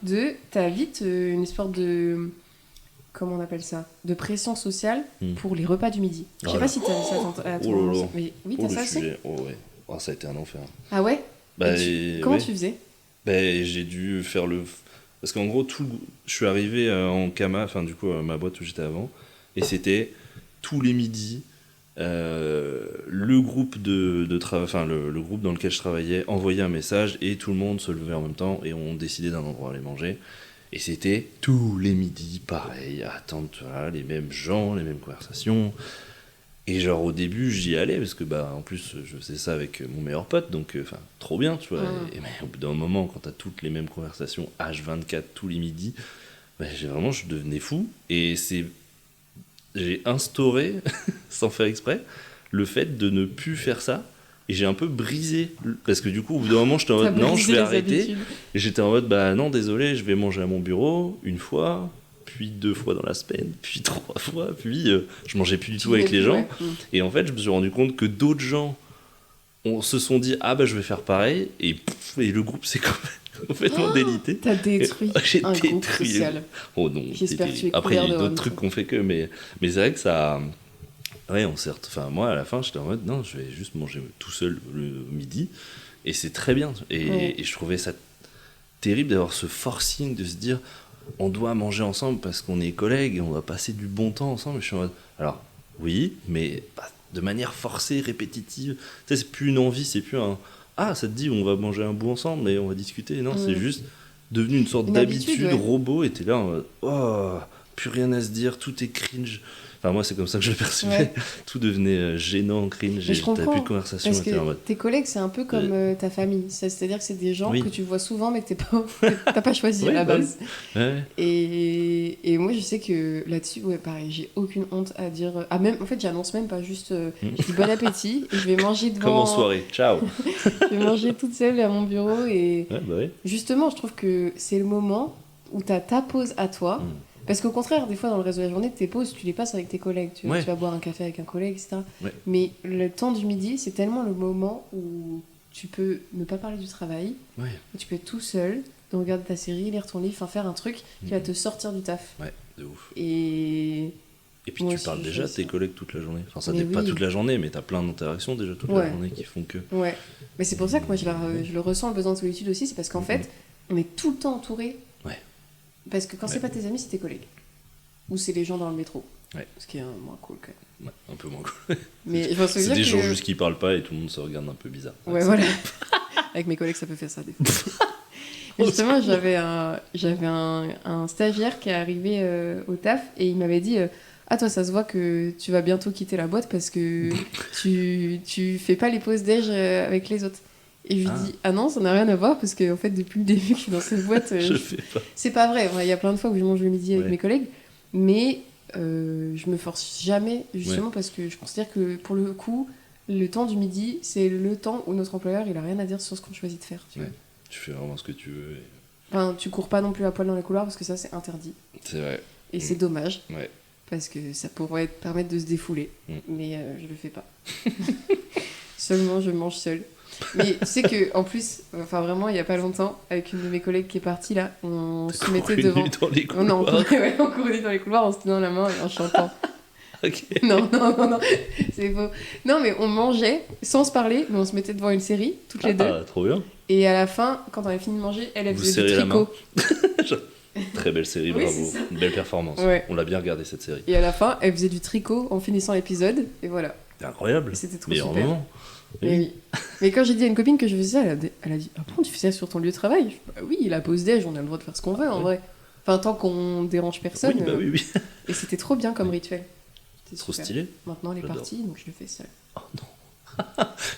A: t'as vite une espèce de. Comment on appelle ça? De pression sociale
C: Hmm.
A: pour les repas du midi. Je sais
C: Oh
A: pas
C: là.
A: si t'as ça à ton.
C: Oh là là.
A: Mais oui,
C: Oh,
A: t'as
C: le
A: ça aussi?
C: sujet. Oh ouais. Oh, ça a été un enfer.
A: Ah ouais?
C: Bah,
A: Et comment
C: ouais.
A: tu faisais?
C: Ben, j'ai dû faire le. Parce qu'en gros, je suis arrivé en Kama, enfin, du coup, ma boîte où j'étais avant, et c'était tous les midis, Le groupe le groupe dans lequel je travaillais envoyait un message et tout le monde se levait en même temps et on décidait d'un endroit à aller manger. Et c'était tous les midis, pareil, à attendre voilà, les mêmes gens, les mêmes conversations. Et genre au début j'y allais parce que en plus je faisais ça avec mon meilleur pote, donc trop bien, tu vois. Mais au bout d'un moment, quand t'as toutes les mêmes conversations H24 tous les midis, je devenais fou. Et j'ai instauré, sans faire exprès, le fait de ne plus faire ça. Et j'ai un peu brisé, parce que du coup, au bout d'un moment, j'étais en mode non, je vais arrêter.
A: Habitudes.
C: Et j'étais en mode non, désolé, je vais manger à mon bureau une fois, puis 2 fois dans la semaine, puis 3 fois, puis je mangeais plus du tout avec les gens.
A: Ouais.
C: Et en fait, je me suis rendu compte que d'autres gens se sont dit je vais faire pareil, et le groupe s'est complètement délité.
A: T'as détruit
C: J'ai
A: un groupe
C: détruit.
A: social.
C: Oh non,
A: J'espère que tu es
C: après il y a
A: couvert
C: eu
A: de
C: d'autres
A: rhum,
C: trucs
A: toi.
C: qu'on fait que, mais c'est vrai que ça. Ouais, moi à la fin j'étais en mode non, je vais juste manger tout seul le midi, et c'est très bien. Et je trouvais ça terrible d'avoir ce forcing de se dire on doit manger ensemble parce qu'on est collègues et on va passer du bon temps ensemble. Et je suis en mode alors oui, mais de manière forcée, répétitive. Tu sais, c'est plus une envie, c'est plus un ça te dit on va manger un bout ensemble et on va discuter. Non, c'est juste devenu une sorte d'habitude robot, et t'es là en mode plus rien à se dire, tout est cringe. Enfin, moi, c'est comme ça que je le percevais.
A: Ouais.
C: Tout devenait gênant, cringe,
A: Mais je
C: et t'as
A: comprends,
C: plus de conversation.
A: Parce
C: Et t'es en
A: que
C: mode
A: tes collègues, c'est un peu comme ta famille. C'est-à-dire que c'est des gens
C: Oui.
A: que tu vois souvent, mais que t'as pas choisi à la
C: Ouais,
A: base.
C: ouais.
A: Et moi, je sais que là-dessus, pareil, j'ai aucune honte à dire. Même, en fait, j'annonce même pas juste. Je dis bon appétit, et je vais manger devant.
C: Comme en soirée, ciao.
A: Je vais manger toute seule à mon bureau. Et
C: Ouais, ouais.
A: justement, je trouve que c'est le moment où t'as ta pause à toi. Parce qu'au contraire, des fois, dans le reste de la journée, tes pauses, tu les passes avec tes collègues. Tu vas boire un café avec un collègue, etc.
C: Ouais.
A: Mais le temps du midi, c'est tellement le moment où tu peux ne pas parler du travail.
C: Ouais.
A: Et tu peux être tout seul, de regarder ta série, lire ton livre, faire un truc qui va te sortir du taf.
C: Ouais, de ouf.
A: Et
C: puis
A: moi
C: tu
A: aussi,
C: parles
A: je
C: déjà
A: fais
C: de tes
A: ça.
C: collègues toute la journée. Enfin, ça
A: Mais
C: n'est pas
A: oui.
C: toute la journée, mais t'as plein d'interactions déjà toute la journée qui font que.
A: Ouais. Mais c'est pour ça que moi, je le ressens, le besoin de solitude aussi. C'est parce qu'en fait, on est tout le temps entouré.
C: Ouais.
A: Parce que quand c'est pas tes amis, c'est tes collègues. Ou c'est les gens dans le métro.
C: Ouais.
A: Ce qui est moins cool quand même.
C: Ouais, un peu moins cool.
A: Mais je me
C: C'est
A: souviens
C: des gens
A: que...
C: juste qui parlent pas et tout le monde se regarde un peu bizarre.
A: Ouais, voilà. Avec mes collègues, ça peut faire ça des fois. Mais justement, j'avais un stagiaire qui est arrivé au taf et il m'avait dit toi, ça se voit que tu vas bientôt quitter la boîte parce que tu fais pas les pauses déj avec les autres. Et je lui dis non, ça n'a rien à voir parce que en fait, depuis le début que je suis dans cette boîte,
C: Je fais pas.
A: c'est pas vrai. Il y a plein de fois où je mange le midi avec mes collègues, mais je me force jamais justement parce que je considère que pour le coup, le temps du midi, c'est le temps où notre employeur il a rien à dire sur ce qu'on choisit de faire. Tu vois.
C: Tu fais vraiment ce que tu veux.
A: Enfin, tu cours pas non plus à poil dans les couloirs parce que ça c'est interdit.
C: C'est vrai.
A: Et c'est dommage.
C: Ouais.
A: Parce que ça pourrait te permettre de se défouler. Mais je le fais pas. Seulement je mange seule. Mais tu sais que en plus, enfin vraiment, il y a pas longtemps, avec une de mes collègues qui est partie là, on se mettait devant.
C: Dans les couloirs.
A: Non, on courait dans les couloirs en se tenant la main et en chantant.
C: Ok.
A: Non, c'est faux. Non, mais on mangeait sans se parler, mais on se mettait devant une série, toutes les deux.
C: Ah, trop bien.
A: Et à la fin, quand on avait fini de manger, elle
C: Vous
A: faisait du
C: serrez la
A: tricot.
C: Très belle série,
A: Oui,
C: bravo.
A: c'est ça.
C: Une belle performance.
A: Ouais.
C: On l'a bien regardé cette série.
A: Et à la fin, elle faisait du tricot en finissant l'épisode, et voilà.
C: C'est incroyable.
A: Et c'était trop
C: Meilleur
A: super.
C: moment.
A: Mais oui. Mais quand j'ai dit à une copine que je faisais ça, elle a dit ah bon, tu fais ça sur ton lieu de travail? Je dis, bah oui, la pause déj, on a le droit de faire ce qu'on veut en vrai. Enfin, tant qu'on dérange personne.
C: Oui, bah oui.
A: Et c'était trop bien comme rituel. C'était
C: Trop
A: super.
C: stylé.
A: Maintenant, elle est
C: J'adore.
A: partie, donc je le fais seule.
C: Oh non.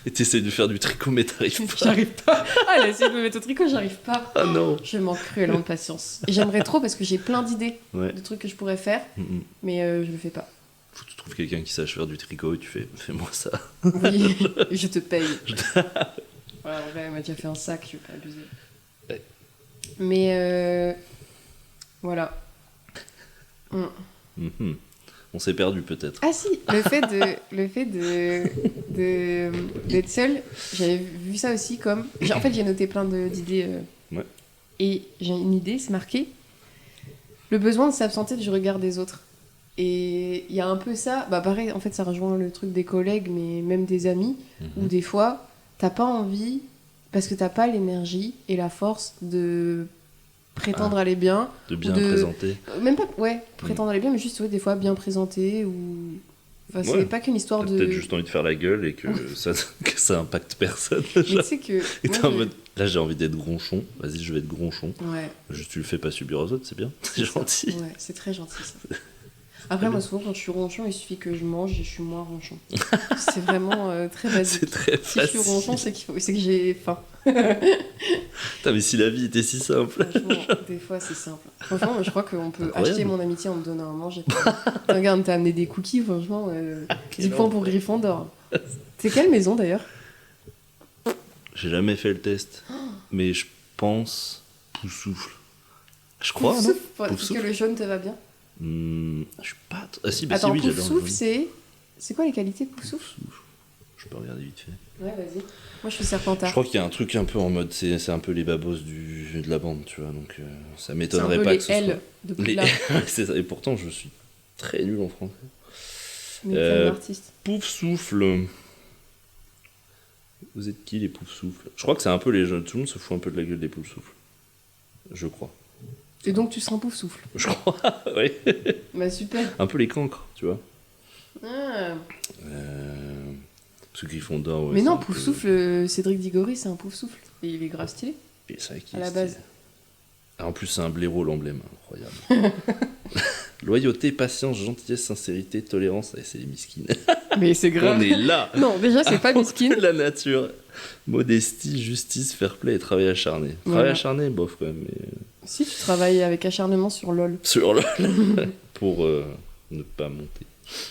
C: Et t'essayes de faire du tricot, mais t'arrives pas.
A: J'arrive pas. Ah, elle a essayé de me mettre au tricot, j'arrive pas.
C: Ah non.
A: Je manque cruellement de patience. Et j'aimerais trop parce que j'ai plein d'idées
C: Ouais.
A: de trucs que je pourrais faire, mais je le fais pas.
C: Faut que tu trouves quelqu'un qui sache faire du tricot et tu fais, fais-moi ça.
A: Oui, je te paye. Voilà, en vrai, elle m'a déjà fait un sac, je vais pas abuser.
C: Ouais.
A: Mais voilà.
C: On s'est perdu peut-être.
A: Ah si, le fait d'être seule, j'avais vu ça aussi comme... En fait, j'ai noté plein d'idées.
C: Ouais.
A: Et j'ai une idée, c'est marqué. Le besoin de s'absenter du regard des autres. Et il y a un peu ça, pareil, en fait, ça rejoint le truc des collègues, mais même des amis, où des fois, t'as pas envie, parce que t'as pas l'énergie et la force de prétendre aller bien.
C: De bien présenter.
A: Même pas, prétendre aller bien, mais juste, des fois, bien présenter, ou Enfin, c'est
C: Ouais.
A: pas qu'une histoire
C: T'as
A: de...
C: peut-être juste envie de faire la gueule et que ça impacte personne.
A: Mais tu sais que...
C: Et
A: moi,
C: t'es en mode, là j'ai envie d'être gronchon, vas-y je vais être gronchon.
A: Ouais,
C: Juste tu le fais pas subir aux autres, c'est bien, c'est gentil.
A: ouais, c'est très gentil ça. Après, moi, souvent, quand je suis ronchon, il suffit que je mange et je suis moins ronchon. C'est vraiment très basique.
C: C'est très
A: Si je suis
C: facile.
A: ronchon, c'est que j'ai faim.
C: Putain, mais si la vie était si simple.
A: Franchement, des fois, c'est simple. Franchement, je crois qu'on peut
C: Incroyable.
A: acheter mon amitié en me donnant à manger. Regarde, t'as amené des cookies, franchement. 10 points pour Gryffondor. C'est quelle maison, d'ailleurs?
C: J'ai jamais fait le test, mais je pense Poufsouffle. Je crois, non
A: Poufsouffle, parce que
C: Poufsouffle.
A: le jaune te va bien.
C: Je suis pas. Ah si, bah
A: Attends,
C: si, oui, j'adore. le
A: Poufsouffle,
C: jaune.
A: c'est quoi les qualités de Poufsouffle?
C: Poufsouffle. Je peux regarder vite fait.
A: Ouais, vas-y. Moi, je suis
C: Je
A: Serpentard.
C: crois qu'il y a un truc un peu en mode, c'est un peu les babos de la bande, tu vois, donc ça
A: C'est un
C: m'étonnerait
A: peu
C: pas
A: les
C: que ce
A: L
C: soit.
A: de
C: Les
A: Poudlard.
C: c'est ça, et pourtant je suis très nul en français.
A: Mais t'es un
C: Euh,
A: artiste.
C: Poufsouffle. Vous êtes qui les Poufsouffles? Je crois que c'est un peu les jeunes, tout le monde se fout un peu de la gueule des Poufsouffles. Je crois.
A: Et donc, tu seras un Poufsouffle.
C: Je crois, oui.
A: Bah, super.
C: Un peu les cancres, tu vois.
A: Ah.
C: Parce que Gryffondor, ouais.
A: Mais
C: c'est
A: non,
C: un peu-
A: Poufsouffle, Cédric Diggory, c'est un Poufsouffle. Et il est grave stylé.
C: Et c'est vrai qu'il
A: à la
C: est
A: base.
C: stylé. Ah, en plus, c'est un blaireau, l'emblème. Incroyable. Loyauté, patience, gentillesse, sincérité, tolérance. Eh, c'est les miskines.
A: Mais c'est
C: On est là.
A: Non, déjà, c'est pas miskin.
C: La nature. Modestie, justice, fair play et travail acharné. Travail
A: Voilà.
C: acharné, bof, quand même. Mais...
A: Si tu travailles avec acharnement sur LoL,
C: Sur le... Pour ne pas monter.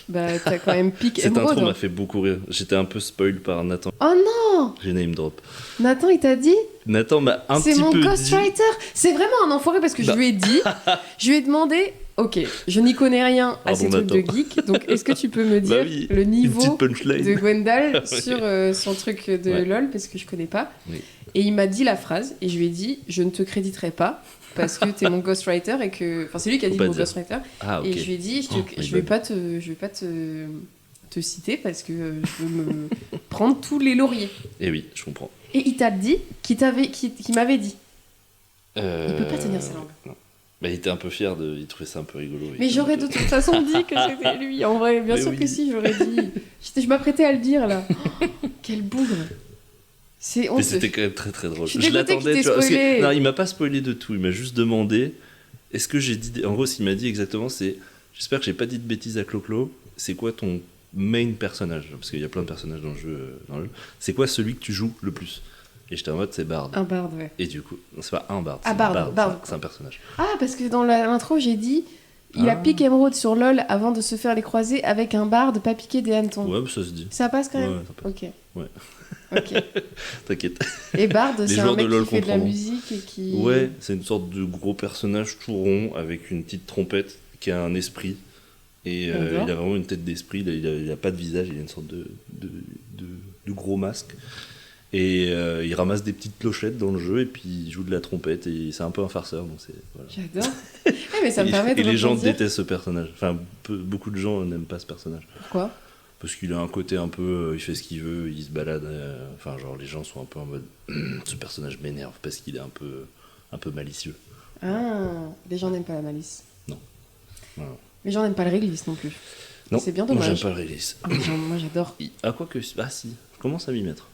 A: bah t'as quand même pique
C: Cette
A: émeraude.
C: intro m'a fait beaucoup rire. J'étais un peu spoil par Nathan.
A: Oh non,
C: J'ai name drop.
A: Nathan, il t'a dit
C: Nathan m'a un
A: c'est
C: petit
A: mon
C: peu dit...
A: ghostwriter. C'est vraiment un enfoiré parce que je
C: Bah.
A: lui ai dit, je lui ai demandé, ok, je n'y connais rien à
C: Pardon,
A: ces trucs de
C: Nathan.
A: geek, donc est-ce que tu peux me dire
C: Bah oui,
A: le
C: Une
A: niveau
C: petite punchline.
A: de Gwendal
C: Oui.
A: sur son truc de
C: Ouais.
A: LoL parce que je connais pas.
C: Oui.
A: Et il m'a dit la phrase et je lui ai dit je ne te créditerai pas parce que t'es mon ghostwriter et que enfin c'est lui qui a
C: Faut
A: dit
C: pas
A: le mot
C: dire.
A: ghostwriter
C: Ah, ok.
A: et je lui ai dit
C: Oh,
A: je
C: my
A: vais
C: bad.
A: pas te citer parce que je veux me prendre tous les lauriers.
C: Eh oui, je comprends.
A: Et il t'a dit qu'il m'avait dit. Il peut pas tenir sa langue.
C: Non. Bah, il était un peu fier il trouvait ça un peu rigolo.
A: Mais j'aurais de toute façon dit que c'était lui. En vrai, bien
C: Mais
A: sûr
C: oui.
A: que si, j'aurais dit. Je m'apprêtais à le dire là. Oh, quel bougre. C'est
C: Mais
A: honteux.
C: c'était quand même très très drôle.
A: Je suis dégoûtée qu'il t'ait
C: tu vois, parce que-
A: spoilé.
C: non, il m'a pas spoilé de tout. Il m'a juste demandé est-ce que j'ai dit. En gros, ce qu'il m'a dit exactement, c'est j'espère que j'ai pas dit de bêtises à Clo-Clo. C'est quoi ton main personnage? Parce qu'il y a plein de personnages dans le jeu. Dans le jeu. C'est quoi celui que tu joues le plus? Et j'étais en mode c'est Bard.
A: Un barde, ouais.
C: Et du coup, non, c'est pas un Bard.
A: Ah,
C: c'est
A: Bard, Bard.
C: C'est un personnage.
A: Ah, parce que dans l'intro, j'ai dit il a
C: Ah.
A: piqué émeraude sur LoL avant de se faire les croisés avec un barde pas piqué des hannetons.
C: Ouais, bah, ça se dit.
A: Ça passe quand même
C: Ouais, ça passe.
A: Ok.
C: Ouais.
A: Ok.
C: T'inquiète.
A: Et Bard,
C: Les
A: c'est un
C: joueurs de
A: mec
C: LoL
A: qui fait de la
C: comprendront.
A: musique et qui.
C: Ouais, c'est une sorte de gros personnage tout rond avec une petite trompette qui a un esprit. Et
A: D'accord.
C: il a vraiment une tête d'esprit, il a pas de visage, il a une sorte de gros masque. Et il ramasse des petites clochettes dans le jeu et puis il joue de la trompette et c'est un peu un farceur. Donc c'est, voilà.
A: J'adore. mais ça me permet de
C: et les gens
A: rebondir.
C: détestent ce personnage. Enfin, beaucoup de gens n'aiment pas ce personnage.
A: Pourquoi
C: Parce qu'il a un côté un peu, il fait ce qu'il veut, il se balade. Enfin, genre les gens sont un peu en mode, ce personnage m'énerve parce qu'il est un peu malicieux.
A: Ah, les gens n'aiment pas la malice.
C: Non. Voilà.
A: Les gens n'aiment pas le réglisse non plus.
C: Non,
A: C'est bien
C: moi,
A: dommage.
C: j'aime pas le réglisse.
A: Ah, moi j'adore.
C: Ah, quoi que. Ah, si, je commence à m'y mettre.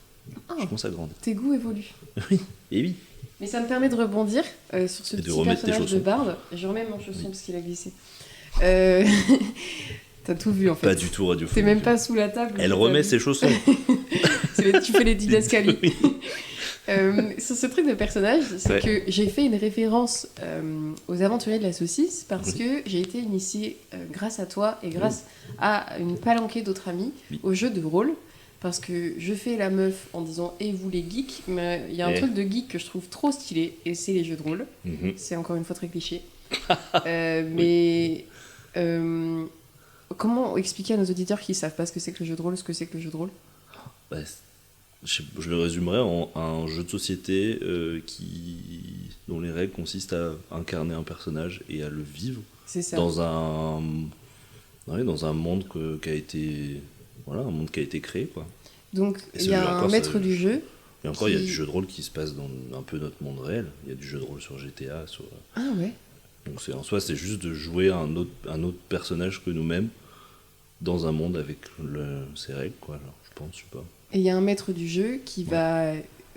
A: Ah.
C: Je commence à grandir.
A: Tes goûts évoluent.
C: Oui, et oui.
A: Mais ça me permet de rebondir sur ce
C: Et de
A: petit
C: remettre tes
A: personnage de
C: chaussons.
A: Bard. Je remets mon chausson
C: Oui.
A: parce qu'il a glissé. T'as tout vu en fait.
C: Pas du tout radiophonique.
A: T'es même pas sous la table.
C: Elle
A: t'as
C: remet
A: vu.
C: ses chaussons.
A: Tu fais les didascalies.
C: Oui.
A: Sur ce truc de personnage, c'est
C: Ouais.
A: que j'ai fait une référence aux aventuriers de la saucisse parce que j'ai été initiée grâce à toi et grâce à une palanquée d'autres amis
C: Oui.
A: au jeu de rôle. Parce que je fais la meuf en disant et vous les geeks, mais il y a un
C: Eh.
A: truc de geek que je trouve trop stylé et c'est les jeux de rôle.
C: Mhm.
A: C'est encore une fois très cliché. Mais comment expliquer à nos auditeurs qui savent pas ce que c'est que le jeu de rôle, ce que c'est que le jeu de rôle?
C: Bah, je le résumerais en un jeu de société dont les règles consistent à incarner un personnage et à le vivre
A: C'est ça.
C: dans un monde qui a été. Voilà, un monde qui a été créé, quoi.
A: Donc
C: Et
A: il
C: ce
A: y a
C: jeu,
A: un
C: encore,
A: maître
C: ça-
A: du jeu.
C: Et encore, il y a
A: Qui-
C: du jeu de rôle qui se passe dans un peu notre monde réel. Il y a du jeu de rôle sur GTA,
A: Ah ouais.
C: donc en soi, c'est juste de jouer un autre personnage que nous-mêmes dans un monde avec ses règles, quoi. Genre, je pense, je sais pas.
A: Et il y a un maître du jeu qui va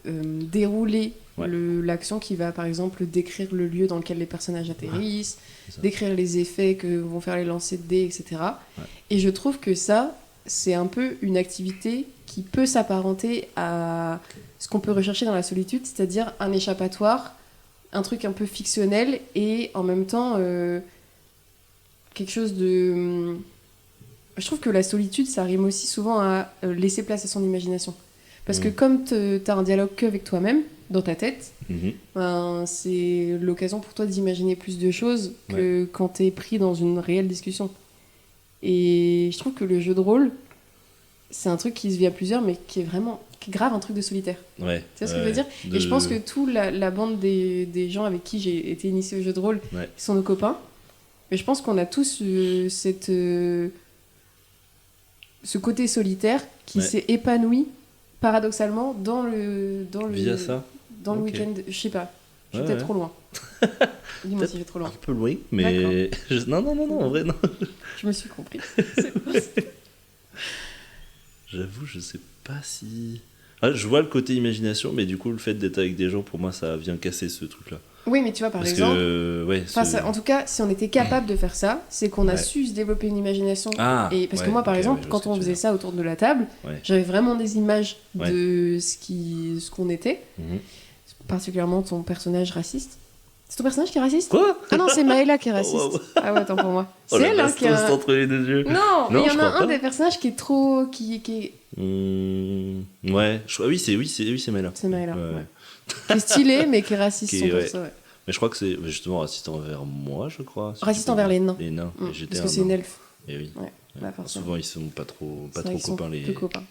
A: dérouler
C: Ouais.
A: l'action, qui va par exemple décrire le lieu dans lequel les personnages atterrissent,
C: C'est ça.
A: décrire les effets que vont faire les lancers de dés, etc.
C: Ouais.
A: Et je trouve que ça, c'est un peu une activité qui peut s'apparenter à ce qu'on peut rechercher dans la solitude, c'est-à-dire un échappatoire, un truc un peu fictionnel et en même temps quelque chose de... Je trouve que la solitude, ça rime aussi souvent à laisser place à son imagination. Parce que comme t'as un dialogue qu'avec toi-même, dans ta tête,
C: Mhm.
A: ben, c'est l'occasion pour toi d'imaginer plus de choses que quand t'es pris dans une réelle discussion. Et je trouve que le jeu de rôle, c'est un truc qui se vit à plusieurs, mais qui est grave un truc de solitaire.
C: Ouais.
A: Tu vois ce que je veux dire Et je pense que toute la bande des gens avec qui j'ai été initiée au jeu de rôle,
C: Ouais.
A: qui sont nos copains, mais je pense qu'on a tous ce côté solitaire qui
C: Ouais.
A: s'est épanoui paradoxalement dans le
C: Via ça,
A: dans le
C: Ok.
A: week-end. Je sais pas, je suis
C: Ouais,
A: peut-être
C: ouais.
A: trop loin. Dis-moi
C: Peut-être
A: si je vais trop loin.
C: un peu loin, mais... Non, en vrai, non.
A: Je me suis compris. C'est bon.
C: J'avoue, je sais pas si... Ah, je vois le côté imagination, mais du coup, le fait d'être avec des gens, pour moi, ça vient casser ce truc-là.
A: Oui, mais tu vois, par
C: Parce
A: exemple,
C: que, ouais,
A: enfin, en tout cas, si on était capable de faire ça, c'est qu'on a
C: Ouais.
A: su se développer une imagination.
C: Ah,
A: Et parce que
C: ouais,
A: moi, par
C: ok,
A: exemple,
C: ouais, je vois
A: quand
C: ce que
A: on
C: tu veux
A: faisait
C: dire.
A: ça autour de la table,
C: Ouais.
A: j'avais vraiment des images
C: Ouais.
A: de ce qu'on était,
C: Mhm.
A: particulièrement ton personnage raciste. C'est ton personnage qui est raciste?
C: Quoi?
A: Ah non, c'est Maëla qui est raciste.
C: Oh, wow.
A: Ah ouais, attends pour moi.
C: Oh,
A: C'est
C: la
A: elle hein, qui
C: bastos
A: a...
C: entre les deux yeux.
A: Non,
C: Non,
A: il y
C: je
A: en a
C: crois
A: un
C: pas.
A: des personnages qui est trop... qui est...
C: Ouais, c'est Mela.
A: C'est Maëla,
C: Ouais.
A: ouais. Qui est stylé, mais qui est raciste.
C: Qui est-
A: 100%,
C: ouais.
A: ouais.
C: Mais je crois que c'est justement raciste envers moi, je crois. si
A: Raciste
C: tu peux
A: envers
C: dire.
A: les nains.
C: Les nains.
A: Mm,
C: Et j'étais
A: parce que
C: un
A: c'est une
C: nain.
A: elfe.
C: Et oui.
A: Ouais, bah forcément.
C: Souvent, ils sont pas trop
A: C'est vrai qu'ils sont
C: copains, les...
A: peu copains.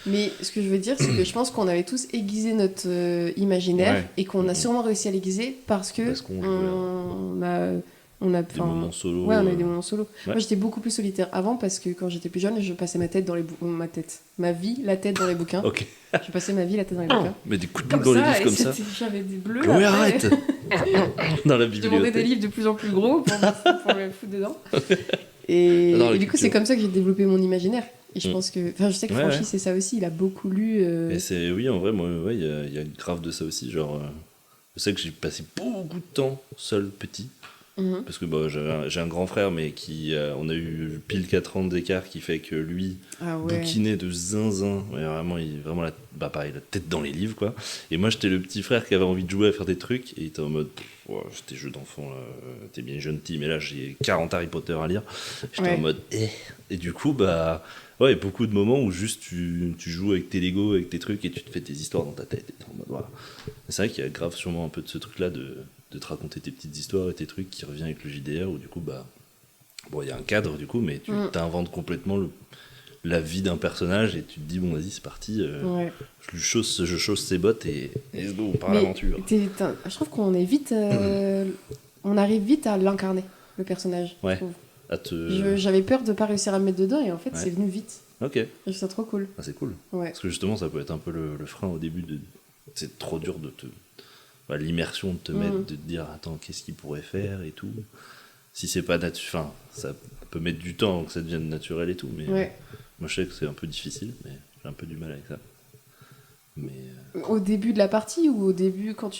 A: Mais ce que je veux dire, c'est que je pense qu'on avait tous aiguisé notre imaginaire
C: Ouais.
A: et qu'on a sûrement réussi à l'aiguiser parce que
C: Parce qu'on jouait,
A: on a
C: Des
A: enfin,
C: moments solo.
A: ouais, on a eu des moments solo.
C: Ouais.
A: Moi, j'étais beaucoup plus solitaire avant parce que quand j'étais plus jeune, je passais ma tête dans les la tête dans les bouquins.
C: Ok.
A: Je passais ma vie la tête dans les bouquins.
C: Mais des coups de boule dans les livres
A: et
C: comme ça.
A: j'avais des bleus.
C: Oui,
A: après.
C: arrête Dans la
A: Je demandais des
C: bibliothèque.
A: livres de plus en plus gros pour me foutre dedans. Et,
C: J'adore la
A: et du coup,
C: culture.
A: c'est comme ça que j'ai développé mon imaginaire. Et je
C: Mm.
A: pense que. Enfin, je sais que
C: Ouais,
A: Franchi,
C: ouais.
A: c'est ça aussi. Il a beaucoup lu.
C: Et c'est, oui, en vrai, moi, ouais, il y a grave de ça aussi. Genre, je sais que j'ai passé beaucoup de temps seul, petit.
A: Mhm.
C: Parce que bah, j'ai un grand frère, mais on a eu pile 4 ans d'écart qui fait que lui,
A: Ah ouais.
C: bouquinait de zinzin. Ouais, vraiment, pareil, la tête dans les livres, quoi. Et moi, j'étais le petit frère qui avait envie de jouer à faire des trucs. Et il était en mode, c'était jeu d'enfant, là, t'es bien gentil, mais là, j'ai 40 Harry Potter à lire. J'étais
A: Ouais.
C: en mode, Et du coup, bah. Ouais, beaucoup de moments où juste tu joues avec tes Lego, avec tes trucs, et tu te fais tes histoires dans ta tête. Et t'es en mode, voilà. Et c'est vrai qu'il y a grave sûrement un peu de ce truc-là de te raconter tes petites histoires et tes trucs qui revient avec le JDR, où du coup, bah. Bon, il y a un cadre, du coup, mais tu t'inventes complètement la vie d'un personnage, et tu te dis, bon, vas-y, c'est parti,
A: Ouais.
C: je chausse ses bottes, et let's go, on part à
A: Mais
C: l'aventure.
A: je trouve qu'on est vite. On arrive vite à l'incarner, le personnage. je
C: Ouais.
A: trouve.
C: À te...
A: J'avais peur de pas réussir à me mettre dedans et en fait,
C: Ouais.
A: c'est venu vite.
C: Ok,
A: Je trouve ça trop cool.
C: ah, c'est cool.
A: Ouais.
C: Parce que justement, ça peut être un peu le frein au début. C'est trop dur de te. L'immersion de te mettre, de te dire attends, qu'est-ce qu'il pourrait faire et tout. Si c'est pas naturel. Enfin, ça peut mettre du temps avant que ça devienne naturel et tout. Mais
A: Ouais.
C: moi, je sais que c'est un peu difficile, mais j'ai un peu du mal avec ça. Mais.
A: Au début de la partie ou au début quand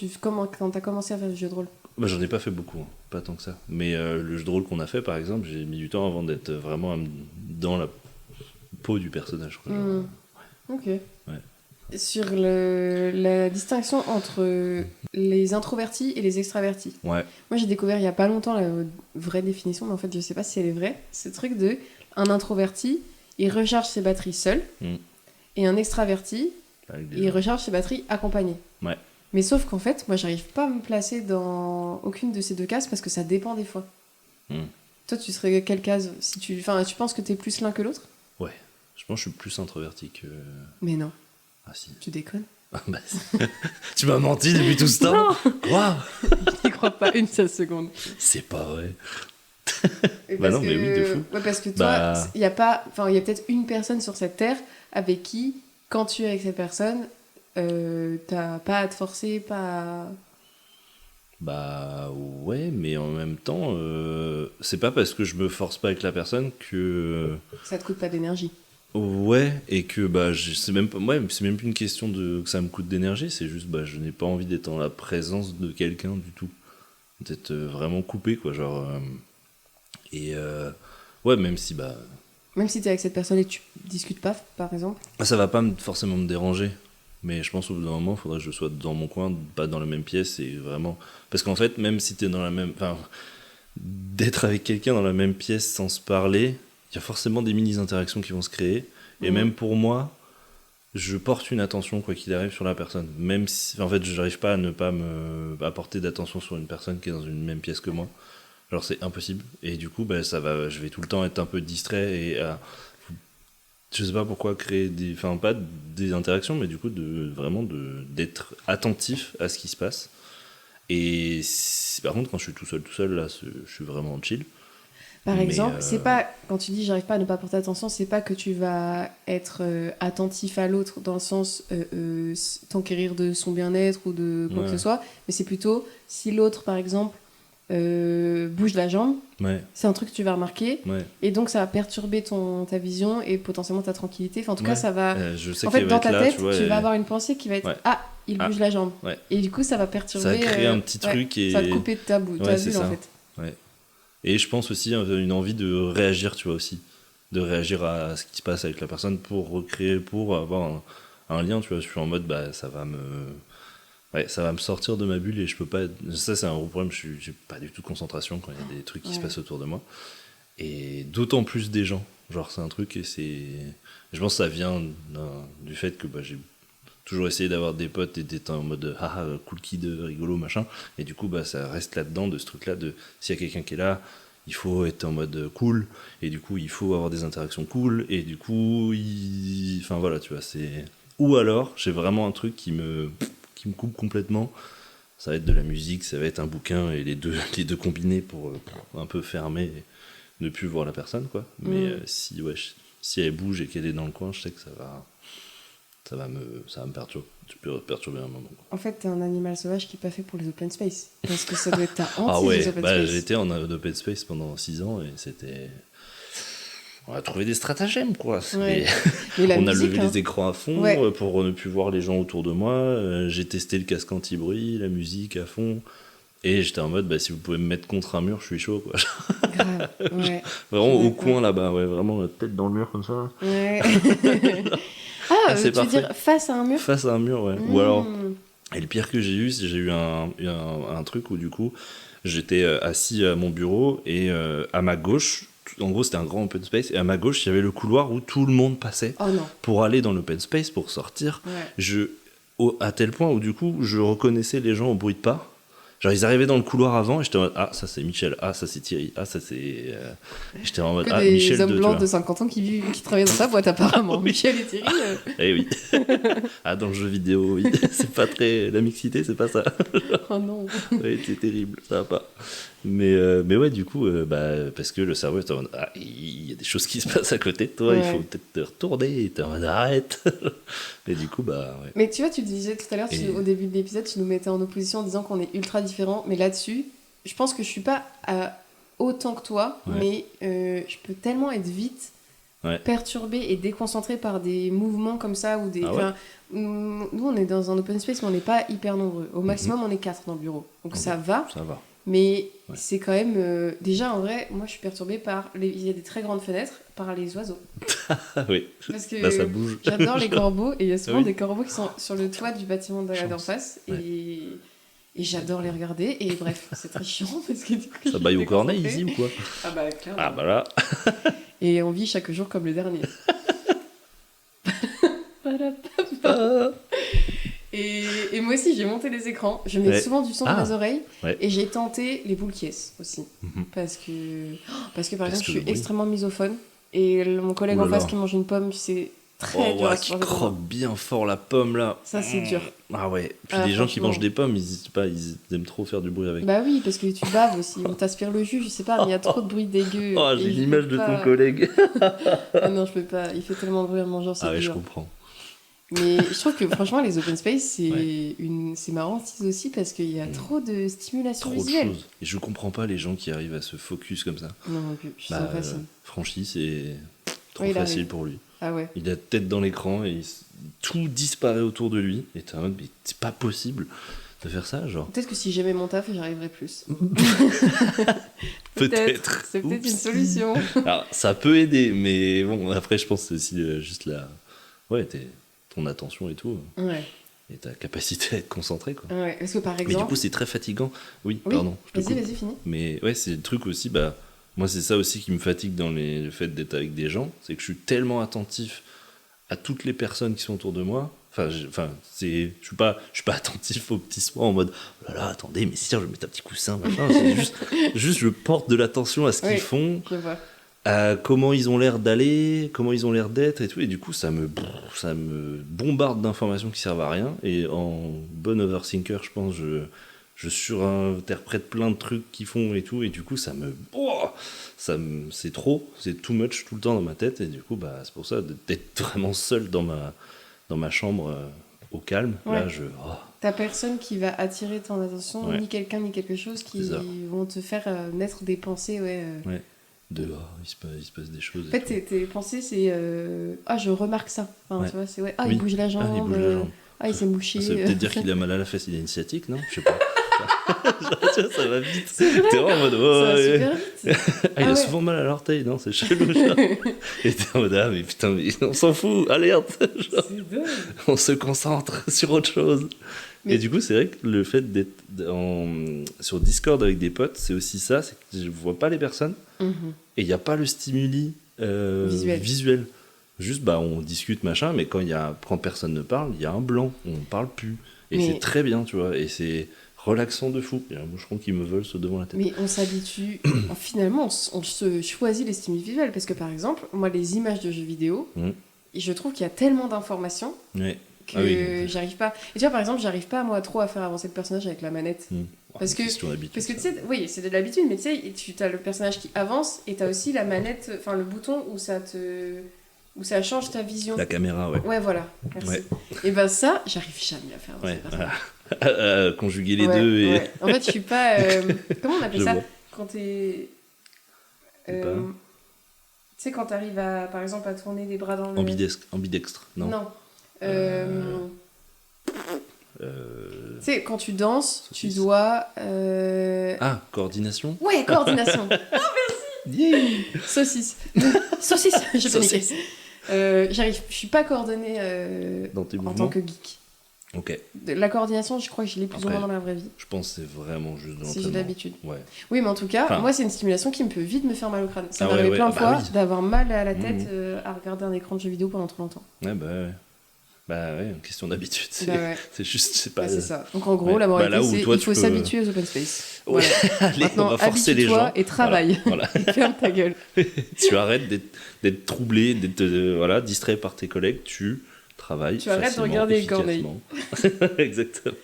A: t'as commencé à faire du jeu de rôle?
C: Bah, j'en ai pas fait beaucoup, hein, pas tant que ça. Mais le jeu de rôle qu'on a fait, par exemple, j'ai mis du temps avant d'être vraiment dans la peau du personnage. Quoi, genre.
A: Ok.
C: Ouais.
A: Sur la distinction entre les introvertis et les extravertis.
C: Ouais,
A: Moi, j'ai découvert il y a pas longtemps la vraie définition, mais en fait, je sais pas si elle est vraie. Ce truc de un introverti, il recharge ses batteries seul, et un extraverti,
C: avec des
A: il
C: gens.
A: recharge ses batteries accompagné.
C: Ouais.
A: Mais sauf qu'en fait, moi, j'arrive pas à me placer dans aucune de ces deux cases parce que ça dépend des fois. Toi, tu serais quelle case si tu penses que t'es plus l'un que l'autre?
C: Ouais, je pense que je suis plus introverti que.
A: Mais non,
C: Ah si.
A: tu déconnes.
C: Bah, tu m'as menti depuis tout ce temps. Waouh,
A: Je n'y crois pas une seule seconde.
C: c'est pas vrai.
A: Et
C: Bah
A: parce
C: non, mais oui, de fou.
A: Ouais, parce que toi,
C: Bah-
A: il y a peut-être une personne sur cette terre avec qui, quand tu es avec cette personne, t'as pas à te forcer, pas à...
C: Bah ouais, mais en même temps, c'est pas parce que je me force pas avec la personne que...
A: Ça te coûte pas d'énergie.
C: Ouais, et que bah, c'est même pas, ouais, c'est même plus une question de que ça me coûte d'énergie, c'est juste bah, je n'ai pas envie d'être en la présence de quelqu'un du tout. D'être vraiment coupé, quoi. Genre, et ouais, même si bah,
A: Même si t'es avec cette personne et que tu discutes pas, par exemple.
C: ça va pas forcément me déranger. Mais je pense au bout d'un moment, il faudrait que je sois dans mon coin, pas dans la même pièce, et vraiment. Parce qu'en fait, même si t'es dans la même. Enfin, d'être avec quelqu'un dans la même pièce sans se parler, il y a forcément des mini-interactions qui vont se créer. Et même pour moi, je porte une attention, quoi qu'il arrive, sur la personne. Même si. En fait, je n'arrive pas à ne pas me apporter d'attention sur une personne qui est dans une même pièce que moi. Genre, c'est impossible. Et du coup, bah, je vais tout le temps être un peu distrait et je sais pas pourquoi créer des, enfin pas des interactions, mais du coup d'être attentif à ce qui se passe. Et par contre, quand je suis tout seul là, je suis vraiment chill.
A: Par
C: Mais,
A: exemple, c'est pas, quand tu dis j'arrive pas à ne pas porter attention, c'est pas que tu vas être attentif à l'autre dans le sens t'enquérir de son bien-être ou de quoi que ce soit, mais c'est plutôt si l'autre, par exemple, bouge la jambe, c'est un truc que tu vas remarquer, et donc ça va perturber ta vision et potentiellement ta tranquillité. Enfin, en tout cas, ça va.
C: Je sais
A: en fait, dans ta tête,
C: tu
A: vas avoir une pensée qui va être il bouge la jambe. Et du coup, ça va perturber.
C: Ça va créer un petit truc et.
A: Ça va te couper de ta bulle, en fait.
C: Ouais. Et je pense aussi une envie de réagir, tu vois, aussi. De réagir à ce qui se passe avec la personne pour recréer, pour avoir un lien, tu vois. Je suis en mode, bah, ça va me sortir de ma bulle et je peux pas. Ça, c'est un gros problème. J'ai pas du tout de concentration quand il y a des trucs qui se passent autour de moi. Et d'autant plus des gens. Genre, c'est un truc et c'est. Je pense que ça vient du fait que bah, j'ai toujours essayé d'avoir des potes et d'être en mode haha, cool kid, rigolo, machin. Et du coup, bah, ça reste là-dedans de ce truc-là de s'il y a quelqu'un qui est là, il faut être en mode cool. Et du coup, il faut avoir des interactions cool. Et du coup, enfin voilà, tu vois, c'est. Ou alors, j'ai vraiment un truc qui me coupe complètement. Ça va être de la musique, ça va être un bouquin et les deux combinés pour un peu fermer et ne plus voir la personne, quoi. Mais si elle bouge et qu'elle est dans le coin, je sais que ça va me perturber un moment.
A: En fait, t'es un animal sauvage qui est pas fait pour les open space. Parce que ça doit être ta hantise, les open space.
C: J'étais en open space pendant 6 ans et c'était... On a trouvé des stratagèmes, quoi.
A: Mais la
C: on a
A: musique,
C: levé les écrans à fond pour ne plus voir les gens autour de moi. J'ai testé le casque anti-bruit, la musique à fond. Et j'étais en mode, bah, si vous pouvez me mettre contre un mur, je suis chaud, quoi.
A: Grave, ouais.
C: Vraiment au coin là-bas, ouais, vraiment la tête dans le mur comme ça.
A: Ouais. Tu veux dire face à un mur ?
C: Face à un mur, ouais. Ou alors, et le pire que j'ai eu, c'est que j'ai eu un truc où du coup, j'étais assis à mon bureau et à ma gauche, en gros c'était un grand open space, et à ma gauche il y avait le couloir où tout le monde passait pour aller dans l'open space, pour sortir. À tel point où du coup, je reconnaissais les gens au bruit de pas. Genre, ils arrivaient dans le couloir avant et j'étais en mode, ah, ça c'est Michel, ah, ça c'est Thierry, ah, ça c'est. J'étais en mode,
A: des
C: Michel.
A: Des hommes blancs de 50 ans qui travaillent dans ta boîte, apparemment. Michel et Thierry.
C: Eh oui. Dans le jeu vidéo, oui. C'est pas très. La mixité, c'est pas ça.
A: Oh non.
C: Ouais, c'est terrible, ça va pas. Mais ouais, du coup, parce que le cerveau est en mode, il y a des choses qui se passent à côté de toi, il faut peut-être te retourner, et t'es en mode, arrête. Et du coup, bah, ouais.
A: Mais tu vois, tu disais tout à l'heure, au début de l'épisode, tu nous mettais en opposition en disant qu'on est ultra différents, mais là-dessus, je pense que je suis pas autant que toi, mais je peux tellement être vite perturbée et déconcentrée par des mouvements comme ça, ou des... nous, on est dans un open space, mais on n'est pas hyper nombreux. Au maximum, on est 4 dans le bureau. Donc ça va.
C: Ça va.
A: Mais c'est quand même... déjà, en vrai, moi, je suis perturbée par... Il y a des très grandes fenêtres, par les oiseaux.
C: Oui,
A: parce que
C: ça bouge.
A: J'adore les corbeaux, et il y a souvent des corbeaux qui sont sur le toit du bâtiment d'en face, et j'adore les regarder, et bref, c'est très chiant, parce que du coup...
C: Ça baille au cornet, ici, ou quoi ?
A: Ah bah, clairement.
C: Ah bah là.
A: Et on vit chaque jour comme le dernier. Et moi aussi, j'ai monté les écrans. Je mets souvent du son dans les oreilles. Et j'ai tenté les boules qui aussi. Parce que par exemple, je suis extrêmement misophone. Et mon collègue en face qui mange une pomme, c'est très dur à
C: qui croque bien fort la pomme là.
A: Ça, c'est dur.
C: Ah ouais. Puis les gens qui mangent des pommes, ils aiment trop faire du bruit avec.
A: Bah oui, parce que tu baves aussi. On t'aspire le jus, je sais pas, mais il y a trop de bruit dégueu.
C: Oh, j'ai l'image de ton collègue.
A: Ah non, je peux pas. Il fait tellement de bruit en mangeant, c'est dur.
C: Ah ouais, je comprends.
A: Mais je trouve que franchement, les open space,
C: Ouais.
A: c'est marrant aussi parce qu'il y a trop de stimulation
C: Trop de
A: visuelle.
C: choses. Et je comprends pas les gens qui arrivent à se focus comme ça.
A: Non, non plus. Je
C: Bah,
A: sens facile.
C: Franchi, c'est trop
A: Oui, il
C: facile
A: arrive.
C: pour lui.
A: Ah ouais.
C: Il a la tête dans l'écran et tout disparaît autour de lui. Et t'es en mode, mais c'est pas possible de faire ça, genre.
A: Peut-être que si j'aimais mon taf, j'y arriverais plus.
C: Peut-être.
A: C'est peut-être une
C: Oupsie.
A: solution.
C: Alors, ça peut aider, mais bon, après, je pense que c'est aussi juste la. Ouais, ton attention et tout.
A: Ouais.
C: Et ta capacité à être concentré, quoi.
A: Ouais. Parce que par
C: Mais du
A: exemple.
C: coup, c'est très fatigant. Oui,
A: Oui,
C: pardon. je te coupe.
A: vas-y, finis.
C: Mais ouais, c'est le truc aussi, bah, moi, c'est ça aussi qui me fatigue dans le fait d'être avec des gens. C'est que je suis tellement attentif à toutes les personnes qui sont autour de moi. Je suis pas attentif aux petits soins en mode, oh là là, attendez, mais si tiens, je vais mettre un petit coussin, machin. C'est juste, je porte de l'attention à ce qu'ils
A: Oui.
C: font,
A: Je vois.
C: à comment ils ont l'air d'aller, comment ils ont l'air d'être et tout. Et du coup, ça me bombarde d'informations qui servent à rien. Et en bon overthinker, je pense, je surinterprète plein de trucs qu'ils font et tout. Et du coup, c'est trop, c'est too much tout le temps dans ma tête. Et du coup, bah, c'est pour ça d'être vraiment seul dans ma chambre au calme.
A: Ouais.
C: Là,
A: T'as personne qui va attirer ton attention,
C: Ouais.
A: ni quelqu'un, ni quelque chose qui
C: C'est ça.
A: vont te faire naître des pensées,
C: il se passe des choses.
A: En fait, tes pensées, c'est ah, je remarque ça. Enfin,
C: Ouais.
A: tu vois, c'est ouais,
C: Oui.
A: il bouge la jambe.
C: Il bouge la jambe.
A: Il s'est mouché.
C: Ça veut peut-être dire qu'il a mal à la fesse, il a une sciatique, non? Je sais pas. Genre, tu vois, ça va vite.
A: C'est vrai.
C: T'es vraiment en mode,
A: Ça va
C: ouais.
A: super vite.
C: Il a
A: ouais.
C: souvent mal à l'orteil, non? C'est chelou, genre. Et t'es en mode, mais putain, mais on s'en fout, alerte. Genre,
A: C'est dingue.
C: on se concentre sur autre chose.
A: Mais-
C: Et du coup, c'est vrai que le fait d'être sur Discord avec des potes, c'est aussi ça, c'est que je vois pas les personnes
A: Mhm.
C: et il n'y a pas le stimuli visuel. Juste, bah, on discute, machin, mais quand personne ne parle, il y a un blanc, on parle plus. Et
A: Mais-
C: c'est très bien, tu vois, et c'est relaxant de fou. Il y a un moucheron qui me vole devant la tête.
A: Mais on s'habitue. Finalement, on se choisit les stimuli visuels parce que, par exemple, moi, les images de jeux vidéo, je trouve qu'il y a tellement d'informations
C: Ouais.
A: que
C: Ah oui.
A: j'arrive pas. Et tu vois, par exemple, j'arrive pas, moi, trop à faire avancer le personnage avec la manette. Parce
C: Une
A: que-
C: question d'habitude,
A: Parce que tu
C: ça.
A: sais, oui, c'est de l'habitude, mais tu sais, tu as le personnage qui avance et tu as aussi la manette, enfin le bouton où ça change ta vision.
C: La caméra, ouais.
A: Ouais, voilà, merci.
C: Ouais.
A: Et ben ça, j'arrive jamais à faire avancer
C: Ouais,
A: le personnage.
C: voilà. Conjuguer les
A: Ouais,
C: deux et.
A: ouais. En fait, je suis pas. Comment on appelle
C: Je
A: ça
C: vois.
A: quand t'es.
C: C'est pas-
A: Tu sais, quand t'arrives à, par exemple, à tourner les bras dans le.
C: Ambidextre, non.
A: Non.
C: Euh,
A: Tu sais, quand tu danses, tu
C: Saucisse.
A: dois.
C: Ah, coordination.
A: Ouais, coordination.
C: Yeah.
A: Saucisse. Saucisse, j'ai paniqué.
C: Saucisse.
A: Je suis pas coordonnée
C: Dans tes
A: en
C: mouvements.
A: tant que geek.
C: Ok.
A: La coordination, je crois que je l'ai plus ou
C: Après,
A: moins dans la vraie vie.
C: Je pense que c'est vraiment juste de
A: Si j'ai
C: l'entraînement.
A: l'habitude.
C: Ouais.
A: Oui, mais en tout cas,
C: Enfin-
A: moi, c'est une stimulation qui me peut vite me faire mal au crâne. Ça
C: Ah
A: m'est
C: ouais,
A: arrivé
C: ouais,
A: plein de
C: bah
A: fois
C: oui.
A: d'avoir mal à la tête
C: Mhm.
A: à regarder un écran de jeu vidéo pendant trop longtemps.
C: Ouais, bah ouais. Bah ouais, une question d'habitude. C'est
A: Bah ouais.
C: c'est juste, c'est pas.
A: Ouais, c'est ça. Donc en gros,
C: Ouais.
A: la moralité,
C: Bah là où
A: c'est
C: toi,
A: il
C: tu
A: faut
C: peux-
A: s'habituer aux open space.
C: Ouais.
A: Voilà.
C: Allez,
A: Maintenant,
C: on va forcer les
A: habitue-toi
C: gens.
A: et travaille.
C: Voilà.
A: Et ferme ta gueule.
C: Tu arrêtes d'être troublé, d'être distrait par tes collègues, tu travailles.
A: Tu arrêtes de
C: facilement,
A: regarder les corneilles.
C: efficacement. Exactement.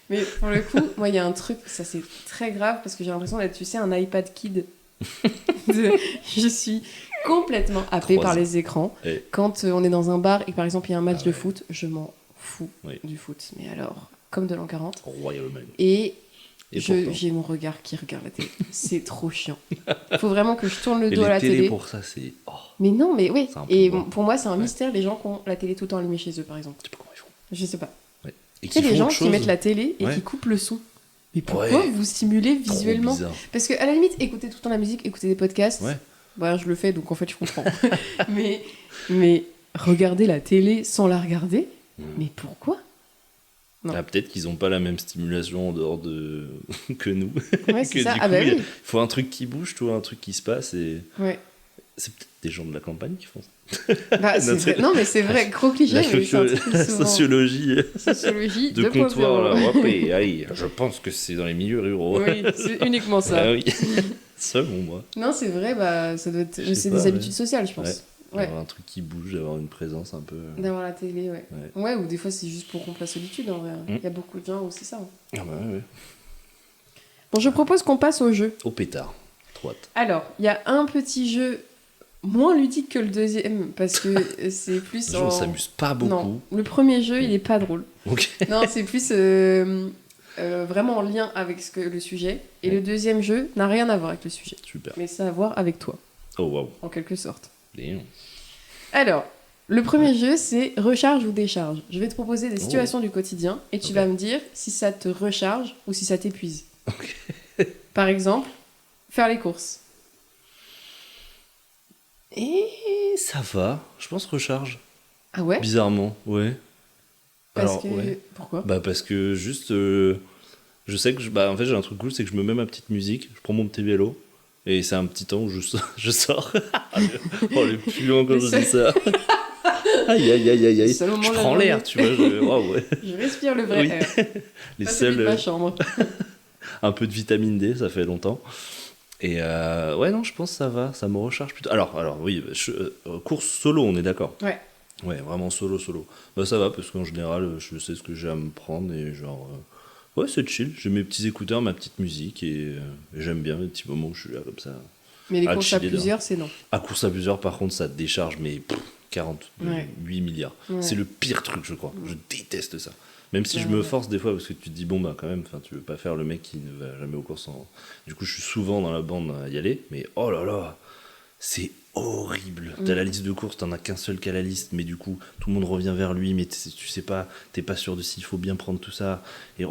A: Mais pour le coup, moi, il y a un truc, ça c'est très grave parce que j'ai l'impression d'être, tu sais, un iPad kid. Je suis complètement happée
C: 3
A: par
C: ans.
A: les écrans.
C: Et-
A: Quand on est dans un bar et que par exemple il y a un match
C: Ah
A: de
C: ouais.
A: foot, je m'en fous
C: Oui.
A: du foot. Mais alors, comme de l'an 40.
C: Royalement.
A: Et,
C: Et pourtant.
A: j'ai mon regard qui regarde la télé. C'est trop chiant. Faut vraiment que je tourne le
C: Et
A: dos à
C: les
A: la
C: télés
A: télé.
C: pour ça, c'est. Oh,
A: Mais non, mais oui.
C: C'est un
A: Et
C: pouvoir.
A: pour moi, c'est un
C: Ouais.
A: mystère, les gens qui ont la télé tout le temps allumée chez eux, par exemple.
C: je sais pas comment ils font.
A: Je sais pas.
C: Ouais. Et
A: Tu sais,
C: qui
A: les
C: font
A: gens
C: autre
A: qui
C: chose.
A: mettent la télé et
C: Ouais.
A: qui coupent le son. Mais pourquoi
C: Ouais.
A: vous stimulez
C: Trop
A: visuellement?
C: bizarre.
A: Parce que à la limite, écouter tout le temps la musique, écouter des podcasts,
C: Ouais.
A: bah je le fais, donc en fait je comprends. mais regarder la télé sans la regarder, mais pourquoi? Non.
C: Ah, peut-être qu'ils n'ont pas la même stimulation en dehors de que nous.
A: Ouais, c'est
C: Que
A: ça.
C: du
A: Ah
C: coup,
A: bah
C: il
A: oui.
C: faut un truc qui bouge, tu vois, un truc qui se passe. Et
A: Ouais.
C: c'est peut-être des gens de la campagne qui font ça.
A: Bah, c'est
C: Notre-
A: vrai. Non, mais c'est vrai, gros cliché,
C: La
A: mais c'est un truc
C: la
A: souvent.
C: sociologie
A: Sociologie
C: de
A: 2.0.
C: comptoir, là. Hop, et aïe, je pense que c'est dans les milieux ruraux.
A: Oui, c'est uniquement ça.
C: Ah oui. Selon moi.
A: Non, c'est vrai, bah ça doit être.
C: Je sais
A: C'est
C: pas,
A: des
C: ouais.
A: habitudes sociales, je pense. Ouais.
C: Avoir un truc qui bouge, avoir une présence un peu.
A: D'avoir la télé, ouais.
C: Ouais.
A: Ouais, ou des fois c'est juste pour rompre la solitude en vrai. Il y a beaucoup de gens où c'est ça. Hein.
C: Ah bah ouais.
A: Bon, je propose qu'on passe au jeu.
C: Au pétard. Trop hâte.
A: Alors, il y a un petit jeu moins ludique que le deuxième, parce que c'est plus
C: On s'amuse pas beaucoup.
A: Non, le premier jeu, il est pas drôle.
C: Ok.
A: Non, c'est plus vraiment en lien avec le sujet. Et
C: Ouais.
A: le deuxième jeu n'a rien à voir avec le sujet.
C: Super.
A: Mais ça a à voir avec toi,
C: Oh waouh.
A: en quelque sorte.
C: Damn.
A: Alors, le premier jeu, c'est recharge ou décharge. Je vais te proposer des situations du quotidien et tu
C: Ok.
A: vas me dire si ça te recharge ou si ça t'épuise.
C: Ok.
A: Par exemple, faire les courses.
C: Et ça va. Je pense recharge.
A: Ah ouais?
C: Bizarrement, ouais.
A: Parce
C: Alors,
A: que...
C: ouais.
A: Pourquoi?
C: Bah parce que juste, je sais que en fait j'ai un truc cool, c'est que je me mets ma petite musique, je prends mon petit vélo et c'est un petit temps où je sors. Oh le plus loin quand
A: Le
C: je
A: seul-
C: dis ça. Aïe aïe aïe aïe
A: Le
C: aïe.
A: seul moment
C: Je
A: de la
C: prends l'air,
A: journée.
C: tu vois. Waouh, ouais.
A: Je respire le vrai
C: Oui.
A: air.
C: Les
A: Pas celui de
C: seuls,
A: ma chambre.
C: un peu de vitamine D, ça fait longtemps. Et ouais non, je pense que ça va, ça me recharge plutôt. Alors oui, course solo, on est d'accord.
A: Ouais.
C: Ouais, vraiment solo. Bah ça va parce qu'en général, je sais ce que j'ai à me prendre et genre ouais, c'est chill. J'ai mes petits écouteurs, ma petite musique et j'aime bien les petits moments où je suis là comme ça.
A: Mais les
C: Ah,
A: courses à
C: chiller
A: plusieurs, c'est non.
C: À course à plusieurs, par contre, ça te décharge, mais 48 milliards.
A: Ouais.
C: C'est le pire truc, je crois. Je déteste ça. Même si je me force des fois, parce que tu te dis, bon, bah quand même, tu veux pas faire le mec qui ne va jamais aux courses. Du coup, je suis souvent dans la bande à y aller, mais oh là là, c'est horrible. T'as la liste de courses, t'en as qu'un seul qui a la liste, mais du coup, tout le monde revient vers lui, mais tu sais pas, t'es pas sûr de s'il faut bien prendre tout ça. Et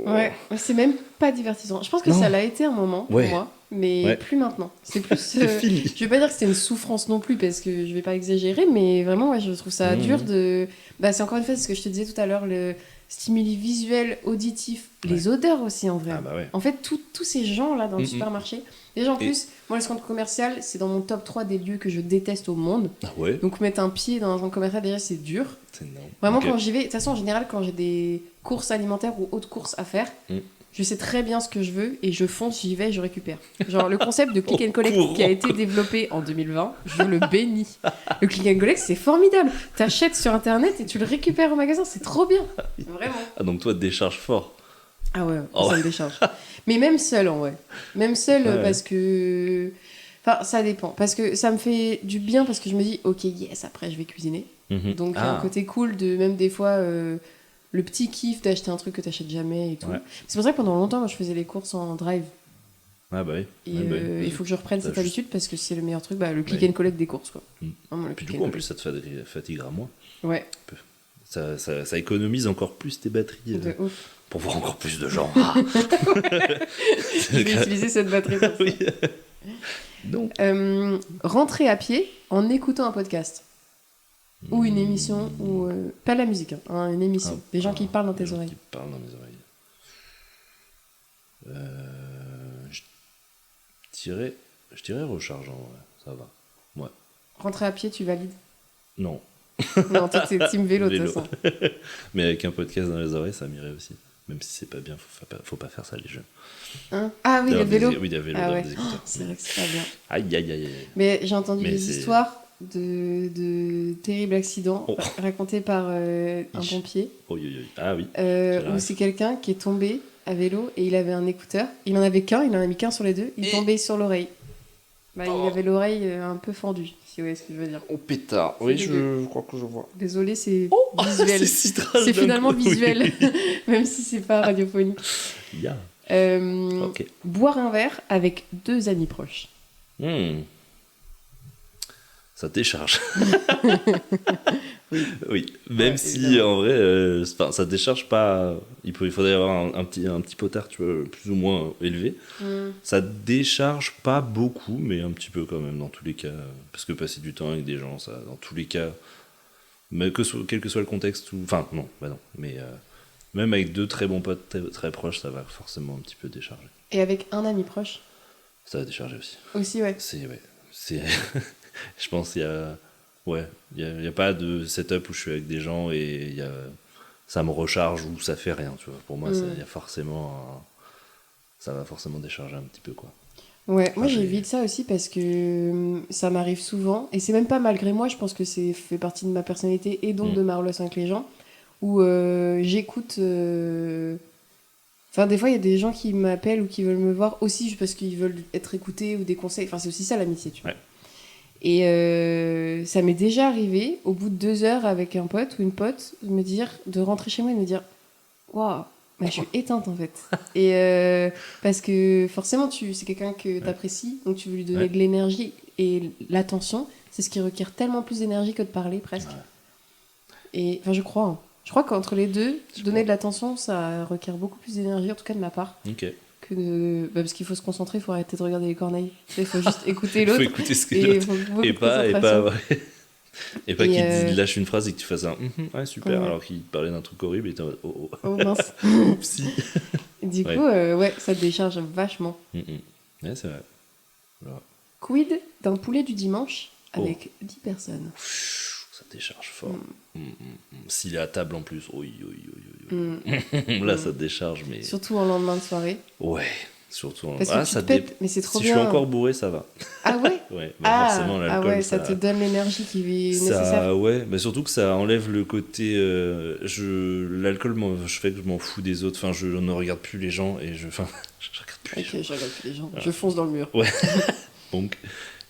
A: Ouais, c'est même pas divertissant. Je pense que
C: Non.
A: ça l'a été un moment pour
C: Ouais.
A: moi, mais
C: Ouais.
A: plus maintenant. C'est plus.
C: c'est fini.
A: Je vais pas dire que c'était une souffrance non plus parce que je vais pas exagérer, mais vraiment, ouais, je trouve ça dur de. Bah, c'est encore une fois ce que je te disais tout à l'heure, le stimuli visuel, auditif, les odeurs aussi en vrai.
C: Ah bah ouais.
A: En fait, tous ces gens-là dans le
C: Mhm.
A: supermarché, déjà en
C: Et-
A: plus, moi le centre commercial, c'est dans mon top 3 des lieux que je déteste au monde.
C: Ah ouais,
A: Donc mettre un pied dans un centre commercial, déjà c'est dur.
C: c'est énorme.
A: Vraiment,
C: Ok.
A: quand j'y vais, de toute façon, en général, quand j'ai des courses alimentaires ou autres courses à faire,
C: Mm.
A: je sais très bien ce que je veux et je fonce, j'y vais et je récupère. Genre, le concept de click and collect
C: courant.
A: qui a été développé en 2020, je le bénis. Le click and collect, c'est formidable. T'achètes sur internet et tu le récupères au magasin, c'est trop bien. Vraiment.
C: Ah donc toi, décharge fort.
A: Ah ouais,
C: Oh.
A: ça me décharge. Mais même seul, en vrai. Même seul,
C: Ouais.
A: parce que. Enfin, ça dépend. Parce que ça me fait du bien parce que je me dis, ok, yes, après je vais cuisiner.
C: Mhm.
A: Donc il y a un côté cool de même des fois le petit kiff d'acheter un truc que t'achètes jamais et tout.
C: Ouais.
A: C'est pour ça que pendant longtemps moi je faisais les courses en drive
C: Ah bah oui.
A: et
C: Ouais, bah oui.
A: il faut que je reprenne
C: Bah,
A: cette
C: juste-
A: habitude parce que c'est le meilleur truc, bah, le click
C: Ouais.
A: and collect des courses quoi.
C: Mm.
A: Vraiment, le
C: Puis
A: click
C: du
A: and
C: coup, en plus, ça te fatiguera moins.
A: collect. Ouais,
C: Ça économise encore plus tes batteries
A: de ouf.
C: pour voir encore plus de gens. Ah.
A: Je vais utiliser cette batterie pour ça.
C: Oui. Donc,
A: Rentrer à pied en écoutant un podcast ou une émission ou pas la musique, hein, une émission. Des gens qui parlent dans
C: des
A: tes
C: gens
A: oreilles.
C: qui parlent dans mes oreilles. Je dirais recharge en vrai, ça va. Ouais.
A: Rentrer à pied, tu valides?
C: Non,
A: Non, toi t'es team vélo de toute
C: Vélo.
A: façon.
C: mais avec un podcast dans les oreilles, ça m'irait aussi. Même si c'est pas bien, faut pas faire ça les jeunes.
A: Hein ah oui, le
C: D'avoir
A: vélo.
C: Oui, des vélos,
A: Ah
C: d'avoir
A: ouais.
C: des écouteurs.
A: C'est vrai que c'est pas bien.
C: Aïe, aïe, aïe, aïe.
A: Mais j'ai entendu
C: Mais
A: des
C: c'est-
A: histoires de terribles accidents
C: Oh.
A: racontés par un
C: Ich.
A: pompier
C: Oh, ah oui.
A: où
C: rêve.
A: c'est quelqu'un qui est tombé à vélo et il avait un écouteur. Il en avait qu'un, il en a mis qu'un sur les deux. Il est tombé sur l'oreille. Bah,
C: Oh.
A: Il avait l'oreille un peu fendue, si vous voyez ce que je veux dire.
C: Oh pétard.
A: Oui, je
C: crois que je vois.
A: Désolé, c'est visuel.
C: si trash
A: C'est
C: d'un
A: finalement
C: coup.
A: visuel, même si c'est pas radiophonique.
C: Oui. Yeah. Ok.
A: Boire un verre avec 2 amis proches.
C: Hmm. Ça décharge. Oui. Même
A: Ouais,
C: si
A: évidemment.
C: en vrai, ça décharge pas. Il faudrait avoir un petit potard, tu vois, plus ou moins élevé. Ça décharge pas beaucoup, mais un petit peu quand même dans tous les cas. Parce que passer du temps avec des gens, ça, dans tous les cas, mais quel que soit le contexte, enfin non, bah non, mais même avec 2 très bons potes très proches, ça va forcément un petit peu décharger.
A: Et avec un ami proche
C: Ça va décharger aussi.
A: aussi, ouais.
C: C'est je pense qu'il y a il y a pas de setup où je suis avec des gens et ça me recharge ou ça fait rien, tu vois. Pour moi, il y a forcément ça va forcément décharger un petit peu quoi.
A: Ouais, moi
C: Enfin,
A: j'évite ça aussi parce que ça m'arrive souvent, et c'est même pas malgré moi, je pense que c'est fait partie de ma personnalité et donc de ma relation avec les gens, où j'écoute... Enfin, des fois, il y a des gens qui m'appellent ou qui veulent me voir aussi juste parce qu'ils veulent être écoutés ou des conseils. Enfin, c'est aussi ça l'amitié, tu vois.
C: Ouais.
A: Et ça m'est déjà arrivé, au bout de 2 heures avec un pote ou une pote, de rentrer chez moi et de me dire waouh, bah, je suis éteinte en fait. Et parce que forcément, c'est quelqu'un que t'apprécies, donc tu veux lui donner de l'énergie et l'attention. C'est ce qui requiert tellement plus d'énergie que de parler presque. Et enfin, je crois. Hein. Je crois qu'entre les deux, donner de l'attention, ça requiert beaucoup plus d'énergie, en tout cas de ma part.
C: Ok.
A: Parce qu'il faut se concentrer, il faut arrêter de regarder les corneilles. Il faut juste écouter l'autre.
C: Il faut écouter ce que
A: et pas
C: qu'il lâche une phrase et que tu fasses un ouais, super,
A: ouais.
C: alors qu'il parlait d'un truc horrible et t'es en mode
A: Oh mince.
C: Oupsie.
A: Du coup, ça te décharge vachement.
C: Ouais, c'est vrai. Voilà.
A: Quid d'un poulet du dimanche avec 10 personnes.
C: Ça décharge fort. S'il est à table en plus, là ça te décharge, mais.
A: Surtout en lendemain de soirée.
C: Ouais, surtout en
A: Parce que
C: ça
A: mais c'est trop
C: si
A: bien.
C: je suis encore bourré, ça va.
A: Ah ouais.
C: Ouais, forcément l'alcool.
A: Ça te donne l'énergie qui est nécessaire.
C: Ouais, mais surtout que ça enlève le côté. L'alcool, je fais que je m'en fous des autres. Enfin, je ne regarde plus les gens et je regarde plus.
A: Ok, je regarde plus les gens. Je fonce dans le mur.
C: Ouais. Donc.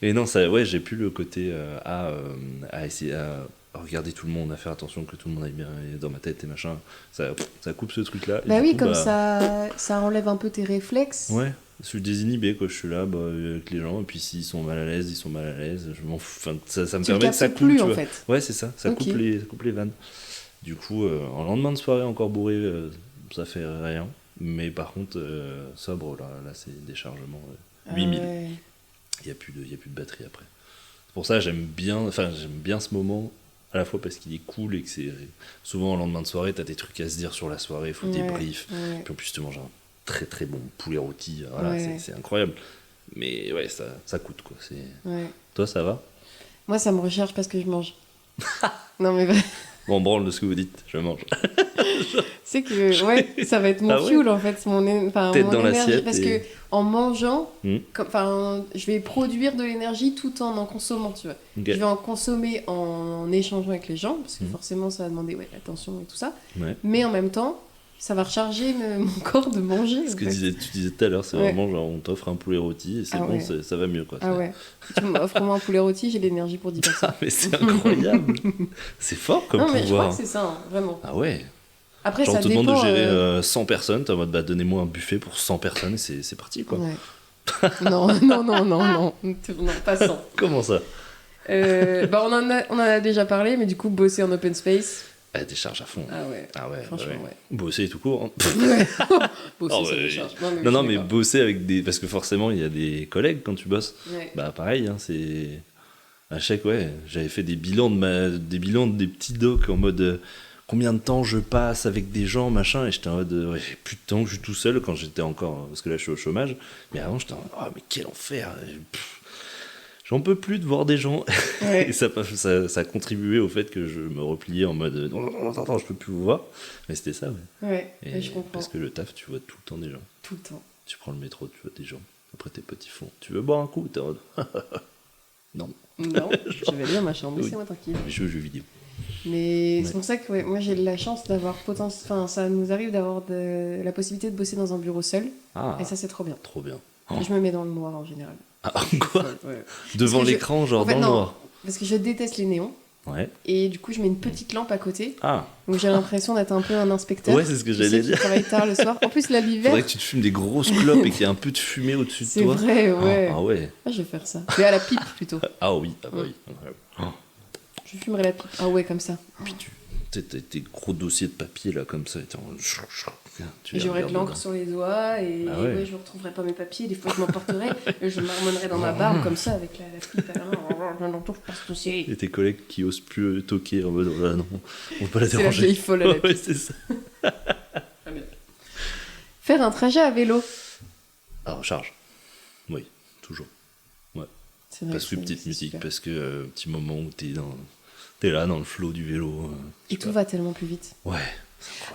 C: Et non, ça, ouais, j'ai plus le côté à essayer à regarder tout le monde, à faire attention que tout le monde aille bien dans ma tête et machin. Ça coupe ce truc-là.
A: Bah oui, comme ça enlève un peu tes réflexes.
C: Ouais, je suis désinhibé, quoi. Je suis là avec les gens, et puis s'ils sont mal à l'aise, ils sont mal à l'aise. Je m'en fous. Enfin, ça me permet que ça coupe.
A: Plus, en fait.
C: Ouais, c'est ça. Ça coupe les vannes. Du coup, en lendemain de soirée encore bourré, ça fait rien. Mais par contre, sobre, là c'est déchargement 8000.
A: Ouais.
C: Il n'y a plus de batterie après. C'est pour ça j'aime bien ce moment, à la fois parce qu'il est cool et que c'est souvent en lendemain de soirée, t'as des trucs à se dire sur la soirée, il faut débrief.
A: Ouais.
C: Puis en plus, tu manges un très très bon poulet rôti, voilà, c'est incroyable. Mais ouais, ça coûte quoi. Toi, ça va ?
A: Moi, ça me recharge parce que je mange. Non, mais
C: Bon, branle de ce que vous dites, je mange.
A: C'est que, ça va être mon fuel en fait,
C: Tête
A: mon
C: dans
A: énergie. Parce
C: et...
A: que en mangeant, je vais produire de l'énergie tout en consommant, tu vois. Okay. Je vais en consommer en échangeant avec les gens, parce que forcément ça va demander attention et tout ça.
C: Ouais.
A: Mais en même temps, ça va recharger mon corps de manger.
C: Ce que tu disais tout à l'heure, c'est vraiment genre on t'offre un poulet rôti et c'est bon, ça va mieux quoi.
A: Ah ouais. Tu m'offres moi un poulet rôti, j'ai l'énergie pour 10 personnes.
C: Mais c'est incroyable. C'est fort comme pouvoir.
A: Non mais je crois que c'est ça, hein, vraiment.
C: Ah ouais.
A: Après,
C: genre
A: ça
C: on te
A: dépend,
C: demande de gérer 100 personnes, t'es en mode donnez-moi un buffet pour 100 personnes et c'est parti quoi.
A: Ouais. non, pas 100.
C: Comment ça?
A: On en a déjà parlé, mais du coup, bosser en open space.
C: Décharge à fond.
A: Ah ouais. Franchement, ouais.
C: Bosser tout court. Hein.
A: Bosser, ça décharge.
C: Non, mais bosser avec des. Parce que forcément, il y a des collègues quand tu bosses.
A: Ouais.
C: Bah, pareil, hein, c'est. À chaque, j'avais fait des bilans des petits docs en mode. Combien de temps je passe avec des gens, machin, et j'étais en mode, j'ai plus de temps, je suis tout seul quand j'étais encore, parce que là je suis au chômage, mais avant j'étais en mode, mais quel enfer, j'en peux plus de voir des gens, et ça a contribué au fait que je me repliais en mode, non, je peux plus vous voir, mais c'était ça,
A: et je comprends.
C: Parce que le taf, tu vois tout le temps des gens.
A: Tout le temps.
C: Tu prends le métro, tu vois des gens, après tes petits fonds, tu veux boire un coup, t'es en mode, non,
A: je vais aller dans ma chambre, laissez-moi tranquille.
C: Je joue aux jeux vidéo.
A: Mais c'est pour ça que moi j'ai la chance d'avoir ça nous arrive d'avoir la possibilité de bosser dans un bureau seul. Et ça c'est trop bien.
C: Trop bien.
A: Et je me mets dans le noir en général.
C: Ah, quoi? Devant l'écran, genre dans le noir?
A: Parce que je déteste les néons.
C: Ouais.
A: Et du coup je mets une petite lampe à côté.
C: Ah.
A: Donc j'ai l'impression d'être un peu un inspecteur.
C: Ouais, c'est ce que j'allais dire.
A: Qui travaille tard le soir. En plus là l'hiver.
C: Faudrait que tu te fumes des grosses clopes et qu'il y ait un peu de fumée au-dessus de toi.
A: C'est vrai, ouais.
C: Ah ouais.
A: Ah, je vais faire ça. Mais à la pipe plutôt.
C: Ah oui, oui.
A: Je fumerai la pipe. Ah ouais, comme ça.
C: Puis t'as tes gros dossiers de papier là comme ça.
A: Et j'aurai de l'encre sur les doigts et je ne retrouverai pas mes papiers. Des fois je m'emporterai et je marmonnerai dans ma barbe comme ça avec la pipe.
C: Et tes collègues qui osent plus toquer en mode non, on va pas la déranger.
A: C'est la vieille folle à la pipe.
C: Ouais, c'est ça.
A: Faire un trajet à vélo.
C: Alors charge. Oui, toujours. Ouais.
A: C'est vrai,
C: parce que petite musique,
A: super.
C: parce que petit moment où t'es là dans le flow du vélo.
A: Et tout va tellement plus vite.
C: Ouais.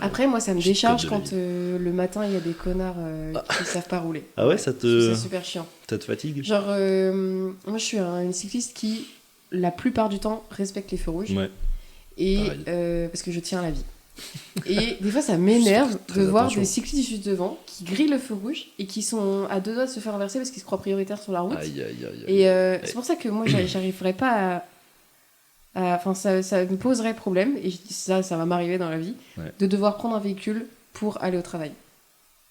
A: Après, moi, ça me décharge quand le matin, il y a des connards qui ne savent pas rouler.
C: Ah ouais,
A: c'est super chiant.
C: Ça te fatigue?
A: Genre, moi, je suis une cycliste qui, la plupart du temps, respecte les feux rouges.
C: Ouais.
A: Et parce que je tiens à la vie. Et des fois, ça m'énerve
C: Très
A: de voir
C: attention.
A: des cyclistes juste devant qui grillent le feu rouge et qui sont à 2 doigts de se faire renverser parce qu'ils se croient prioritaires sur la route.
C: Aïe, aïe, aïe.
A: Et c'est pour ça que moi, j'arriverais pas Enfin, ça me poserait problème, et je dis ça va m'arriver dans la vie, de devoir prendre un véhicule pour aller au travail.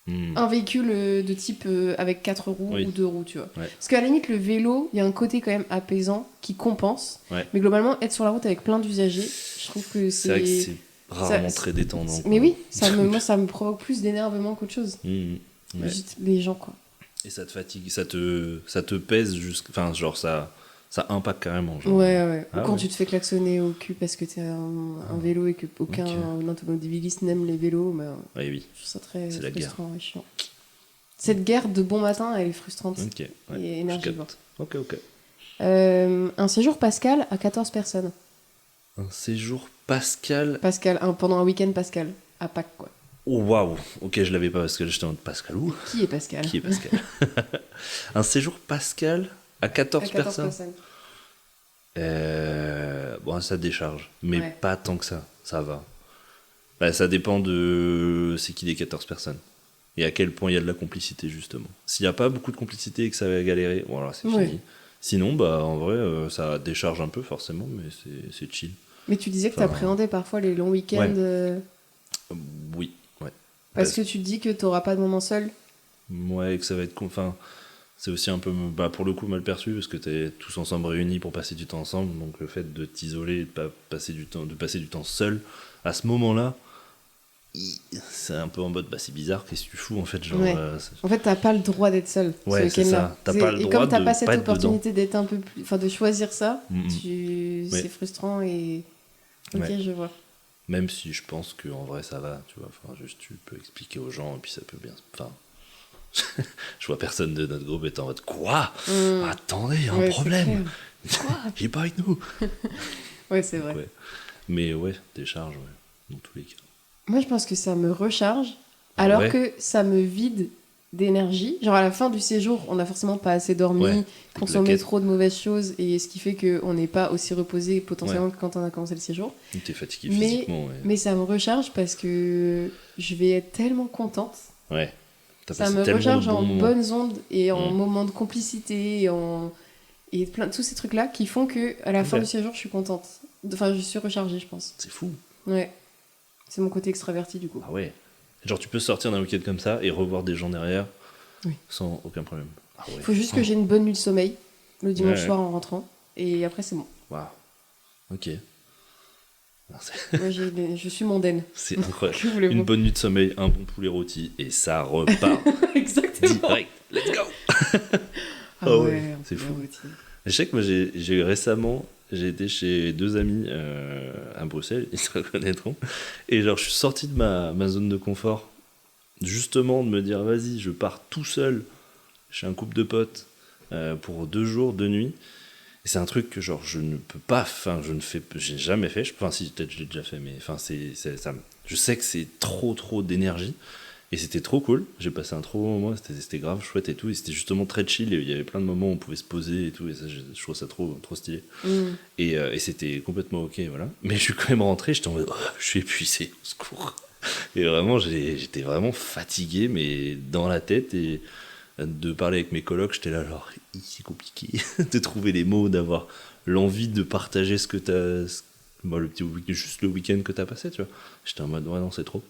A: Un véhicule de type avec 4 roues ou 2 roues, tu vois. Parce qu'à la limite, le vélo, il y a un côté quand même apaisant qui compense. Mais globalement, être sur la route avec plein d'usagers, je trouve que c'est...
C: C'est vrai que c'est rarement très détendant.
A: Mais oui, moi, ça me provoque plus d'énervement qu'autre chose. Juste les gens, quoi.
C: Et ça te fatigue, ça te pèse jusqu'à... Enfin, genre, ça impacte carrément. Genre.
A: Ouais. Ou quand tu te fais klaxonner au cul parce que t'es un vélo et qu'aucun automobiliste n'aime les vélos, bah,
C: oui.
A: je trouve ça très
C: c'est
A: frustrant et chiant. Cette guerre de bon matin, elle est frustrante et énergivante.
C: Ok.
A: Un séjour Pascal à 14 personnes.
C: Un séjour Pascal.
A: Pendant un week-end Pascal, à Pâques, quoi.
C: Oh waouh, ok, je l'avais pas parce que j'étais en mode Pascal où
A: Qui est Pascal
C: Un séjour Pascal à 14 personnes. Bon, ça décharge, mais pas tant que ça va. Bah, ça dépend de c'est qui les 14 personnes et à quel point il y a de la complicité, justement. S'il n'y a pas beaucoup de complicité et que ça va galérer, voilà, c'est fini. Sinon, bah, en vrai, ça décharge un peu forcément, mais c'est chill.
A: Mais tu disais que t'appréhendais parfois les longs week-ends.
C: Oui.
A: Parce que tu te dis que t'auras pas de moment seul.
C: Ouais, que ça va être... Enfin, c'est aussi un peu, pour le coup, mal perçu, parce que t'es tous ensemble réunis pour passer du temps ensemble, donc le fait de t'isoler et de passer du temps seul, à ce moment-là, c'est un peu en mode, c'est bizarre, qu'est-ce que tu fous, en fait, genre...
A: En fait, t'as pas le droit d'être seul ce week-end-là.
C: C'est ça, t'as pas le droit de pas être dedans.
A: Et comme t'as pas cette opportunité d'être un peu plus... Enfin, de choisir ça, c'est frustrant et... Ok, je vois.
C: Même si je pense qu'en vrai ça va, tu vois, enfin, juste tu peux expliquer aux gens et puis ça peut bien... Enfin, je vois personne de notre groupe être en mode quoi attendez, il y a un problème. Quoi il est pas avec nous.
A: Ouais, c'est vrai.
C: Mais décharge, dans tous les cas.
A: Moi, je pense que ça me recharge, alors que ça me vide d'énergie. Genre, à la fin du séjour, on n'a forcément pas assez dormi, consommé trop de mauvaises choses, et ce qui fait qu'on n'est pas aussi reposé potentiellement que quand on a commencé le séjour.
C: T'es fatigué physiquement.
A: Mais ça me recharge parce que je vais être tellement contente. Ça me recharge en bonnes ondes et en moments de complicité et tous ces trucs-là qui font qu'à la fin du séjour, je suis contente. Enfin, je suis rechargée, je pense.
C: C'est fou.
A: Ouais. C'est mon côté extraverti, du coup.
C: Ah ouais. Genre, tu peux sortir d'un week-end comme ça et revoir des gens derrière sans aucun problème.
A: Il faut juste que j'ai une bonne nuit de sommeil le dimanche soir en rentrant. Et après, c'est bon.
C: Waouh. Ok.
A: Moi, je suis mondaine.
C: C'est incroyable. Une bonne nuit de sommeil, un bon poulet rôti et ça repart.
A: Exactement.
C: Direct. Let's go. C'est fou. Je sais que moi, j'ai récemment... J'ai été chez 2 amis à Bruxelles, ils se reconnaîtront. Et genre, je suis sorti de ma zone de confort, justement de me dire, vas-y, je pars tout seul chez un couple de potes pour 2 jours, 2 nuits. Et c'est un truc que genre, je ne peux pas, j'ai jamais fait. Enfin, si, peut-être je l'ai déjà fait, mais enfin, je sais que c'est trop d'énergie. Et c'était trop cool, j'ai passé un trop bon moment, c'était grave chouette et tout, et c'était justement très chill, et il y avait plein de moments où on pouvait se poser et tout, et ça, je trouve ça trop stylé. Et c'était complètement ok, voilà. Mais je suis quand même rentré, j'étais en mode, je suis épuisé, au secours. Et vraiment, j'étais vraiment fatigué, mais dans la tête, et de parler avec mes colocs, j'étais là, genre, c'est compliqué de trouver les mots, d'avoir l'envie de partager ce que t'as, juste le week-end que t'as passé, tu vois. J'étais en mode, ouais, non, c'est trop.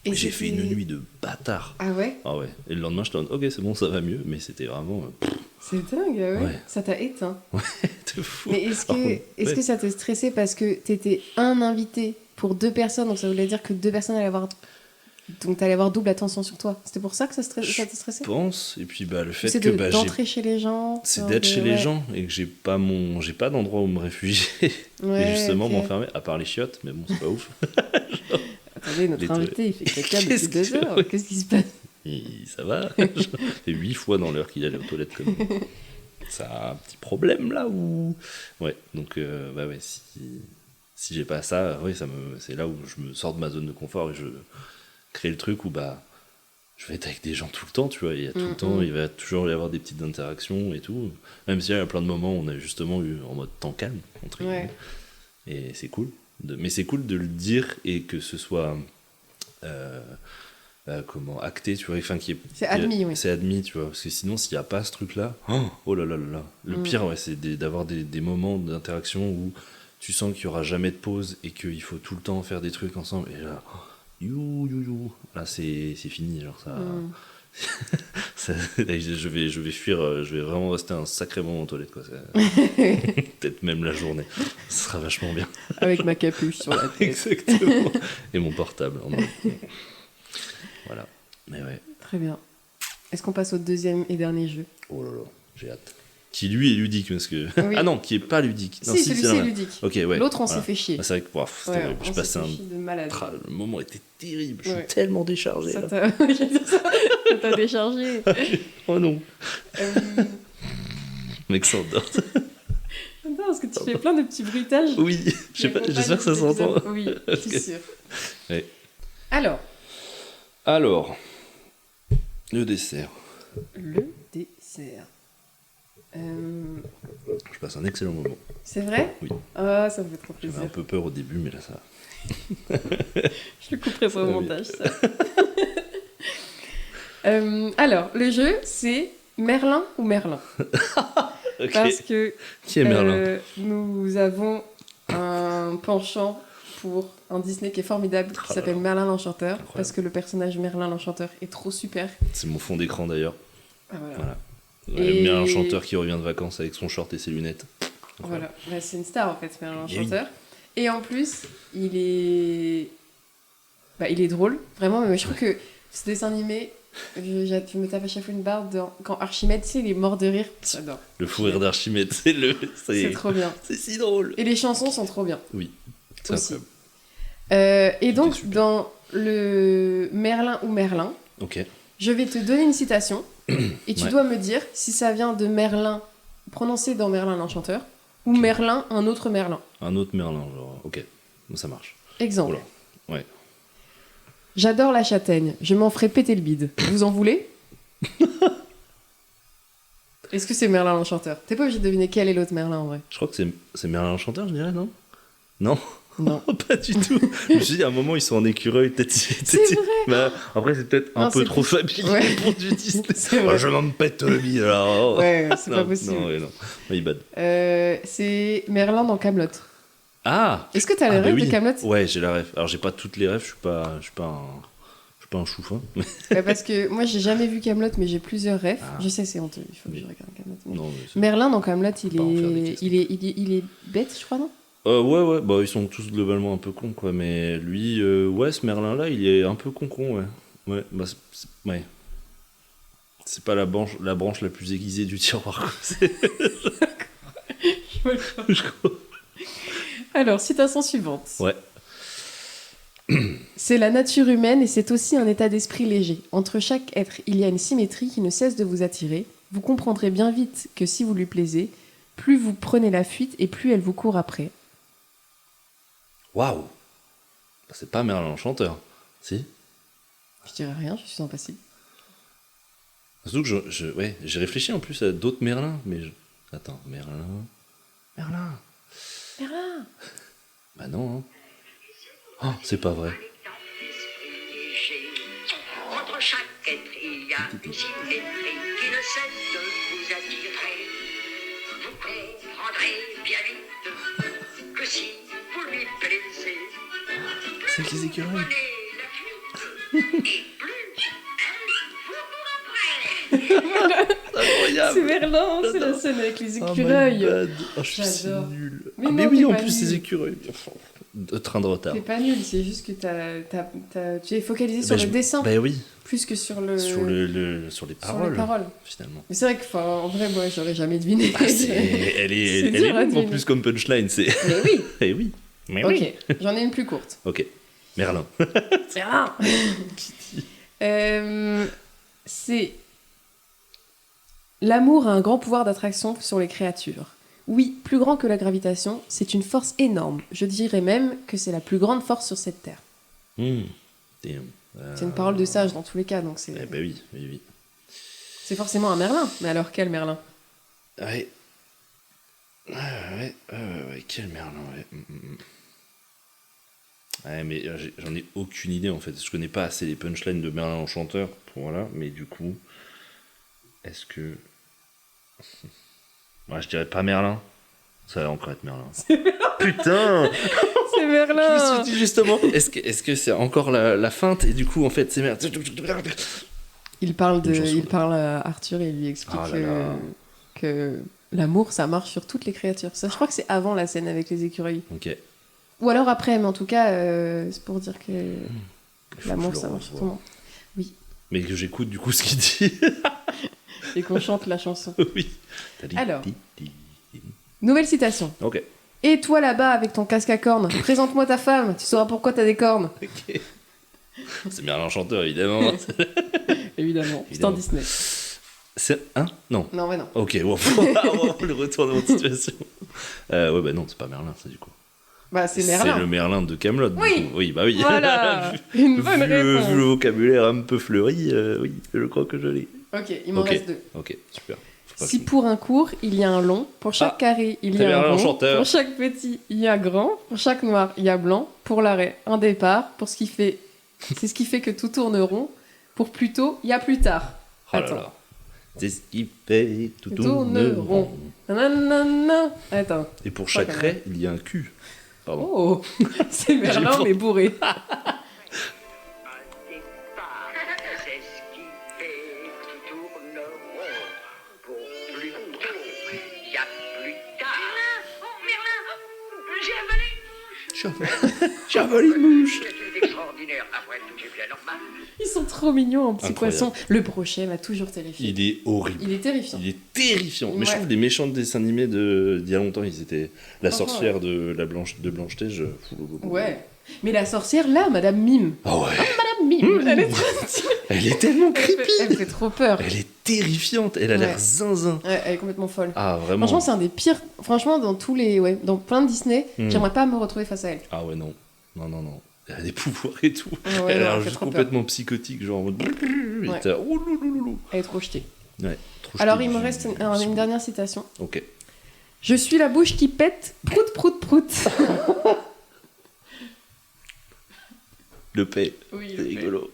C: Et j'ai fait une nuit de bâtard.
A: Ah ouais?
C: Ah ouais. Et le lendemain, je t'en dis, ok, c'est bon, ça va mieux. Mais c'était vraiment...
A: C'est dingue, ouais. Ça t'a éteint.
C: Ouais, de fou.
A: Mais est-ce que ça te stressait parce que t'étais un invité pour 2 personnes, donc ça voulait dire que 2 personnes allaient avoir... Donc t'allais avoir double attention sur toi. C'était pour ça que ça te stressait?
C: Je pense. Et puis le fait
A: c'est
C: que...
A: d'entrer chez les gens.
C: C'est d'être chez les gens et que j'ai pas d'endroit où me réfugier. Et justement m'enfermer, à part les chiottes. Mais bon, c'est pas ouf.
A: Attendez, notre invité, il fait caca depuis 2 heures. Qu'est-ce qui se passe?
C: Ça va. C'est 8 fois dans l'heure qu'il allait aux toilettes comme ça a un petit problème là ou... Ouais, donc si j'ai pas ça, c'est là où je me sors de ma zone de confort et je crée le truc où je vais être avec des gens tout le temps, tu vois. Il y a tout le temps, il va toujours y avoir des petites interactions et tout. Même s'il y a plein de moments où on a justement eu en mode temps calme, entre guillemets. Et c'est cool. Mais c'est cool de le dire et que ce soit acté, tu vois, enfin,
A: C'est admis, oui.
C: C'est admis, tu vois, parce que sinon, s'il n'y a pas ce truc-là, oh là là là là. Le pire, ouais, c'est d'avoir des moments d'interaction où tu sens qu'il n'y aura jamais de pause et qu'il faut tout le temps faire des trucs ensemble. Et là, là, c'est fini, genre ça. Je vais fuir, je vais vraiment rester un sacré moment aux toilettes, quoi. Peut-être même la journée. Ce sera vachement bien.
A: Avec ma capuche sur la tête.
C: Exactement. Et mon portable. Voilà. Mais ouais.
A: Très bien. Est-ce qu'on passe au deuxième et dernier jeu?
C: Oh là là, j'ai hâte. Qui lui est ludique, parce que.
A: Oui.
C: Ah non, qui est pas ludique. Non,
A: Si, celui-ci
C: c'est
A: est ludique.
C: Ok, ouais.
A: L'autre, on
C: voilà.
A: s'est fait chier.
C: Ah, c'est vrai que c'était
A: Ouais,
C: horrible.
A: on
C: Je
A: s'est
C: passais
A: fait chier de malade.
C: Le moment était terrible. Je
A: Ouais.
C: suis tellement déchargé.
A: Ça
C: Là.
A: ça t'a déchargé.
C: Oh non.
A: Euh,
C: Mec s'endort.
A: Non, parce que tu fais plein de petits bruitages.
C: Oui, j'espère que ça s'entend.
A: Oui, je suis sûre.
C: Ouais.
A: Alors,
C: Le dessert.
A: le dessert.
C: Je passe un excellent moment.
A: C'est vrai?
C: Oui.
A: Ah, ça me fait trop
C: J'avais
A: plaisir.
C: un peu peur au début, mais là ça.
A: Je le couperai sur le
C: Ah oui.
A: montage, ça. Alors, le jeu, c'est Merlin ou Merlin?
C: Ok.
A: Parce que
C: Qui est Merlin
A: nous avons un penchant pour un Disney qui est formidable, qui
C: Oh là
A: s'appelle
C: là.
A: Merlin l'Enchanteur,
C: Incroyable.
A: parce que le personnage Merlin l'Enchanteur est trop super.
C: C'est mon fond d'écran d'ailleurs.
A: Ah, voilà.
C: Voilà.
A: Et-
C: Bien un chanteur qui revient de vacances avec son short et ses lunettes.
A: Voilà. Bah, c'est une star en fait, Merlin
C: Eh oui.
A: l'Enchanteur. Et en plus, il est drôle, vraiment, mais je trouve que ce dessin animé, je me tape à chaque fois une barre quand Archimède, tu sais, il est mort de rire. J'adore.
C: Le fou rire d'Archimède,
A: C'est trop bien.
C: C'est si drôle.
A: Et les chansons sont trop bien.
C: Oui, c'est
A: Aussi.
C: incroyable.
A: Et donc,
C: super.
A: dans le Merlin ou Merlin,
C: Ok.
A: je vais te donner une citation et tu
C: Ouais.
A: dois me dire si ça vient de Merlin, prononcé dans Merlin l'Enchanteur, ou
C: Ok.
A: Merlin, un autre Merlin.
C: Un autre Merlin, genre. Ok, bon, ça marche.
A: Exemple.
C: Oula. Ouais.
A: J'adore la châtaigne, je m'en ferai péter le bide. Vous en voulez? Est-ce que c'est Merlin l'Enchanteur? T'es pas obligé de deviner quel est l'autre Merlin en vrai.
C: Je crois que c'est Merlin l'Enchanteur, je dirais, non? Non,
A: Non.
C: pas du tout. Je me suis dit, à un moment, ils sont en écécureuil, peut-être.
A: C'est vrai.
C: Bah, après, c'est peut-être un
A: Non,
C: peu
A: c'est
C: trop
A: plus-
C: familier
A: Ouais.
C: pour du Disney.
A: C'est vrai.
C: Oh, je m'en pète le bide, alors.
A: Ouais, c'est
C: Non,
A: pas possible.
C: Non, ouais, non. My bad.
A: C'est Merlin dans Camelot.
C: Ah!
A: Est-ce que t'as les
C: bah
A: rêves
C: oui.
A: de Camelot?
C: Ouais, j'ai la ref. Alors, j'ai pas toutes les refs, je suis pas un choufin.
A: Parce que moi j'ai jamais vu Camelot, mais j'ai plusieurs rêves.
C: Ah.
A: Je sais, c'est honteux, il faut que
C: Oui.
A: je regarde Camelot. Mais...
C: Non, mais c'est-
A: Merlin dans Camelot,
C: Pas en faire des caisses.
A: il est bête, je crois, non?
C: Ouais, bah ils sont tous globalement un peu cons, quoi. Mais lui, ouais, ce Merlin-là, il est un peu con, ouais. Ouais, bah, ouais. C'est pas la branche la plus aiguisée du tiroir, quoi. Je crois.
A: Alors, citation suivante.
C: Ouais.
A: C'est la nature humaine et c'est aussi un état d'esprit léger. Entre chaque être, il y a une symétrie qui ne cesse de vous attirer. Vous comprendrez bien vite que si vous lui plaisez, plus vous prenez la fuite et plus elle vous court après.
C: Waouh! Bah, c'est pas Merlin l'Enchanteur. Si?
A: Je dirais rien, je suis impassible.
C: Surtout que ouais, j'ai réfléchi en plus à d'autres Merlins, mais attends, Merlin.
A: Merlin.
C: Bah non, hein. Oh, c'est pas vrai.
B: Entre chaque être, il y a une symétrie qui ne cesse de vous attirer. Vous comprendrez bien vite que si vous lui plaisez,
C: C'est avec les écureuils.
B: prenez la fuite et plus elle vous court après.
C: Incroyable!
A: C'est Merlin, c'est la scène avec les écureuils.
C: Oh, je suis si
A: J'adore.
C: nul.
A: Mais
C: Ah,
A: non,
C: mais oui,
A: t'es
C: en
A: pas
C: plus,
A: nul.
C: ces écureuils. De train de retard.
A: T'es pas nul, c'est juste que tu es focalisé sur
C: Bah,
A: le dessin
C: Bah oui,
A: plus que sur le
C: sur les
A: sur
C: paroles,
A: les paroles.
C: finalement.
A: Mais c'est vrai que en vrai, moi, j'aurais jamais deviné.
C: Ah, elle est
A: C'est dur à
C: longue en
A: deviner.
C: plus comme punchline, c'est.
A: Mais oui.
C: Eh oui. Mais
A: Ok, j'en ai une plus courte.
C: Ok. Merlin.
A: Merlin. C'est l'amour a un grand pouvoir d'attraction sur les créatures. Oui, plus grand que la gravitation, c'est une force énorme. Je dirais même que c'est la plus grande force sur cette terre.
C: Damn.
A: C'est une parole de sage dans tous les cas, donc c'est
C: Eh bah oui, oui.
A: c'est forcément un Merlin. Mais alors quel Merlin?
C: Ouais. Ouais, quel Merlin, ouais. Ouais, mais j'en ai aucune idée en fait. Je connais pas assez les punchlines de Merlin l'Enchanteur pour voilà, mais du coup, est-ce que. Ouais, je dirais pas Merlin. Ça va encore être Merlin. Putain!
A: C'est
C: Je me
A: Merlin.
C: suis dit justement, est-ce que c'est encore la feinte et du coup en fait c'est Merlin.
A: Il parle
C: Une chanson.
A: à Arthur et il lui explique
C: Ah là là.
A: que l'amour, ça marche sur toutes les créatures. Ça, je crois que c'est avant la scène avec les écureuils.
C: Ok.
A: Ou alors après, mais en tout cas, c'est pour dire que
C: Faut que
A: l'amour,
C: je
A: ça
C: le
A: marche sur
C: revoie.
A: tout le monde.
C: Mais que j'écoute du coup ce qu'il dit.
A: Et qu'on chante la chanson.
C: Oui.
A: Alors. Nouvelle citation.
C: Ok.
A: Et toi là-bas avec ton casque à cornes, présente-moi ta femme, tu sauras pourquoi t'as des cornes.
C: Ok. C'est Merlin l'Enchanteur évidemment.
A: Évidemment, c'est un
C: Évidemment.
A: Disney.
C: C'est un. Non.
A: Non, mais non.
C: Ok, wow. Le retournement de situation. Ouais, bah non, c'est pas Merlin, ça, du coup.
A: Bah, c'est
C: C'est
A: Merlin.
C: le Merlin de Camelot.
A: Oui.
C: Oui, bah oui.
A: Voilà, une bonne
C: vu le
A: réponse.
C: vocabulaire un peu fleuri, oui, je crois que je l'ai.
A: Ok, il m'en
C: Ok.
A: reste 2.
C: Ok, super. Faut pas
A: Si
C: que-
A: pour un court, il y a un long, pour chaque
C: Ah,
A: carré, il y
C: t'as
A: a un
C: Merlin
A: rond,
C: l'Enchanteur.
A: pour chaque petit, il y a grand, pour chaque noir, il y a blanc, pour l'arrêt, un départ, pour ce qui fait... C'est ce qui fait que tout tourne rond, pour plus tôt, il y a plus tard.
C: Oh là
A: Attends.
C: là. C'est ce qui fait tout
A: Tout
C: tourne
A: tourne
C: rond.
A: rond. Nanana. Attends.
C: Et pour
A: Crois
C: chaque
A: quand
C: raie, il y a un cul. Pardon.
A: Oh, c'est Merlin,
C: J'ai pas-
A: mais bourré.
B: Un départ, c'est ce qui fait que tout tourne rond. Pour plus tôt, il y a plus tard. Merlin, j'ai avalé.
C: J'ai avalé une mouche.
B: C'est extraordinaire. Après tout, j'ai bien normal.
A: Ils sont trop mignons en petits
C: Incroyable.
A: poissons. Le brochet m'a toujours terrifié.
C: Il est horrible.
A: Il est terrifiant.
C: Il est terrifiant. Mais je
A: Ouais.
C: trouve les méchants dessins animés d'il y a longtemps, ils étaient la
A: Ah,
C: sorcière de Blanche-Neige.
A: Ouais. Mais la sorcière, là, Madame Mime.
C: Ah ouais.
A: Madame Mime, elle est trop
C: Elle est tellement
A: elle fait,
C: creepy.
A: elle fait trop peur.
C: Elle est terrifiante. Elle a l'air
A: Ouais.
C: zinzin.
A: Ouais, elle est complètement folle.
C: Ah vraiment.
A: Franchement, c'est un des pires. Franchement, dans tous les. Ouais, dans plein de Disney,
C: Hmm.
A: j'aimerais pas me retrouver face à elle.
C: Ah ouais non. Non. Elle a des pouvoirs et tout.
A: Ouais,
C: elle a
A: non,
C: l'air
A: elle fait
C: juste
A: trop peur.
C: complètement psychotique, genre en mode. Et
A: Ouais.
C: t'es là, oh, louloulou.
A: Elle est trop jetée.
C: Ouais. Trop
A: Alors,
C: jeté
A: il me
C: du-
A: reste
C: du
A: une
C: psycho.
A: dernière citation.
C: Ok.
A: Je suis la bouche qui pète, prout, prout, prout.
C: Le paix.
A: Oui,
C: C'est rigolo.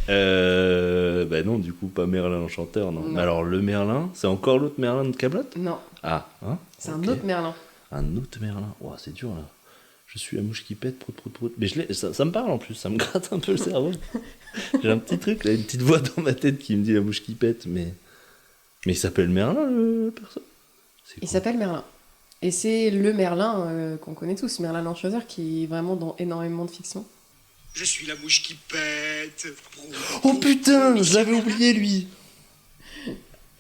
A: le
C: Bah non, du coup, pas Merlin l'Enchanteur, non.
A: Non.
C: Mais alors, le Merlin, c'est encore l'autre Merlin de Camelot.
A: Non,
C: Ah, hein.
A: c'est
C: Ok.
A: un autre Merlin.
C: Un autre Merlin. Ouah, c'est dur là. Je suis la mouche qui pète, prout, prout, prout. Mais ça me parle en plus, ça me gratte un peu le cerveau. J'ai un petit truc, là, une petite voix dans ma tête qui me dit la mouche qui pète, mais il s'appelle Merlin, le perso. C'est
A: Il
C: cool.
A: s'appelle Merlin. Et c'est le Merlin qu'on connaît tous, Merlin l'Enchanteur, qui est vraiment dans énormément de fiction.
E: Je suis la mouche qui pète.
C: Oh putain, je l'avais oublié lui.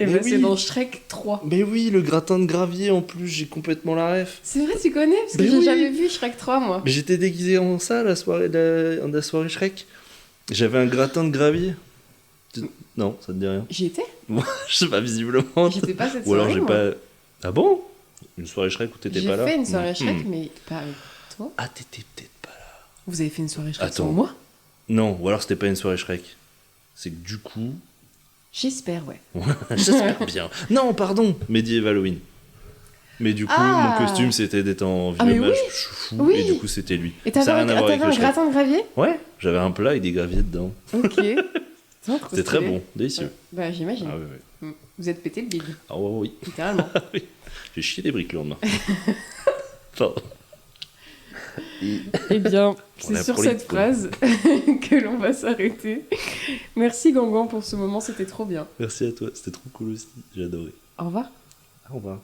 A: Et
C: Mais
A: ben, c'est
C: oui.
A: dans Shrek 3.
C: Mais oui, le gratin de gravier en plus, j'ai complètement la ref.
A: C'est vrai, tu connais Parce que
C: Mais
A: j'ai
C: oui.
A: jamais vu Shrek 3, moi.
C: Mais j'étais déguisé en ça la soirée Shrek. J'avais un gratin de gravier. Non, ça te dit rien.
A: J'y étais.
C: Je sais pas, visiblement.
A: J'étais pas cette
C: Ou alors
A: soirée,
C: j'ai
A: moi.
C: pas. Ah bon? Une soirée Shrek où t'étais
A: J'ai
C: pas là?
A: fait une soirée Shrek,
C: Hmm.
A: mais pas avec toi.
C: Ah, t'étais peut-être pas là.
A: Vous avez fait une soirée Shrek
C: Attends.
A: sans moi?
C: Non, ou alors c'était pas une soirée Shrek. C'est que du coup.
A: J'espère, ouais.
C: J'espère bien. Non, pardon, Medieval Halloween. Mais du coup,
A: Ah.
C: mon costume c'était d'être en
A: Ah, mais
C: vieux mage
A: oui.
C: fou,
A: Oui.
C: et du coup c'était lui.
A: Et
C: Ça a
A: t'avais
C: rien à voir avec
A: un
C: le Shrek.
A: gratin de gravier?
C: Ouais, j'avais un plat avec des graviers dedans.
A: Ok.
C: C'était très bon, délicieux.
A: Bah, j'imagine.
C: Ah oui, oui.
A: Vous êtes pété le bide,
C: Ah ouais, oui.
A: littéralement.
C: J'ai chié des briques le lendemain. Pardon.
A: Eh bien,
C: On
A: c'est
C: a
A: sur
C: pour les
A: cette
C: couilles.
A: phrase que l'on va s'arrêter. Merci Gangan pour ce moment, c'était trop bien.
C: Merci à toi, c'était trop cool aussi, j'ai adoré.
A: Au revoir.
C: Au revoir.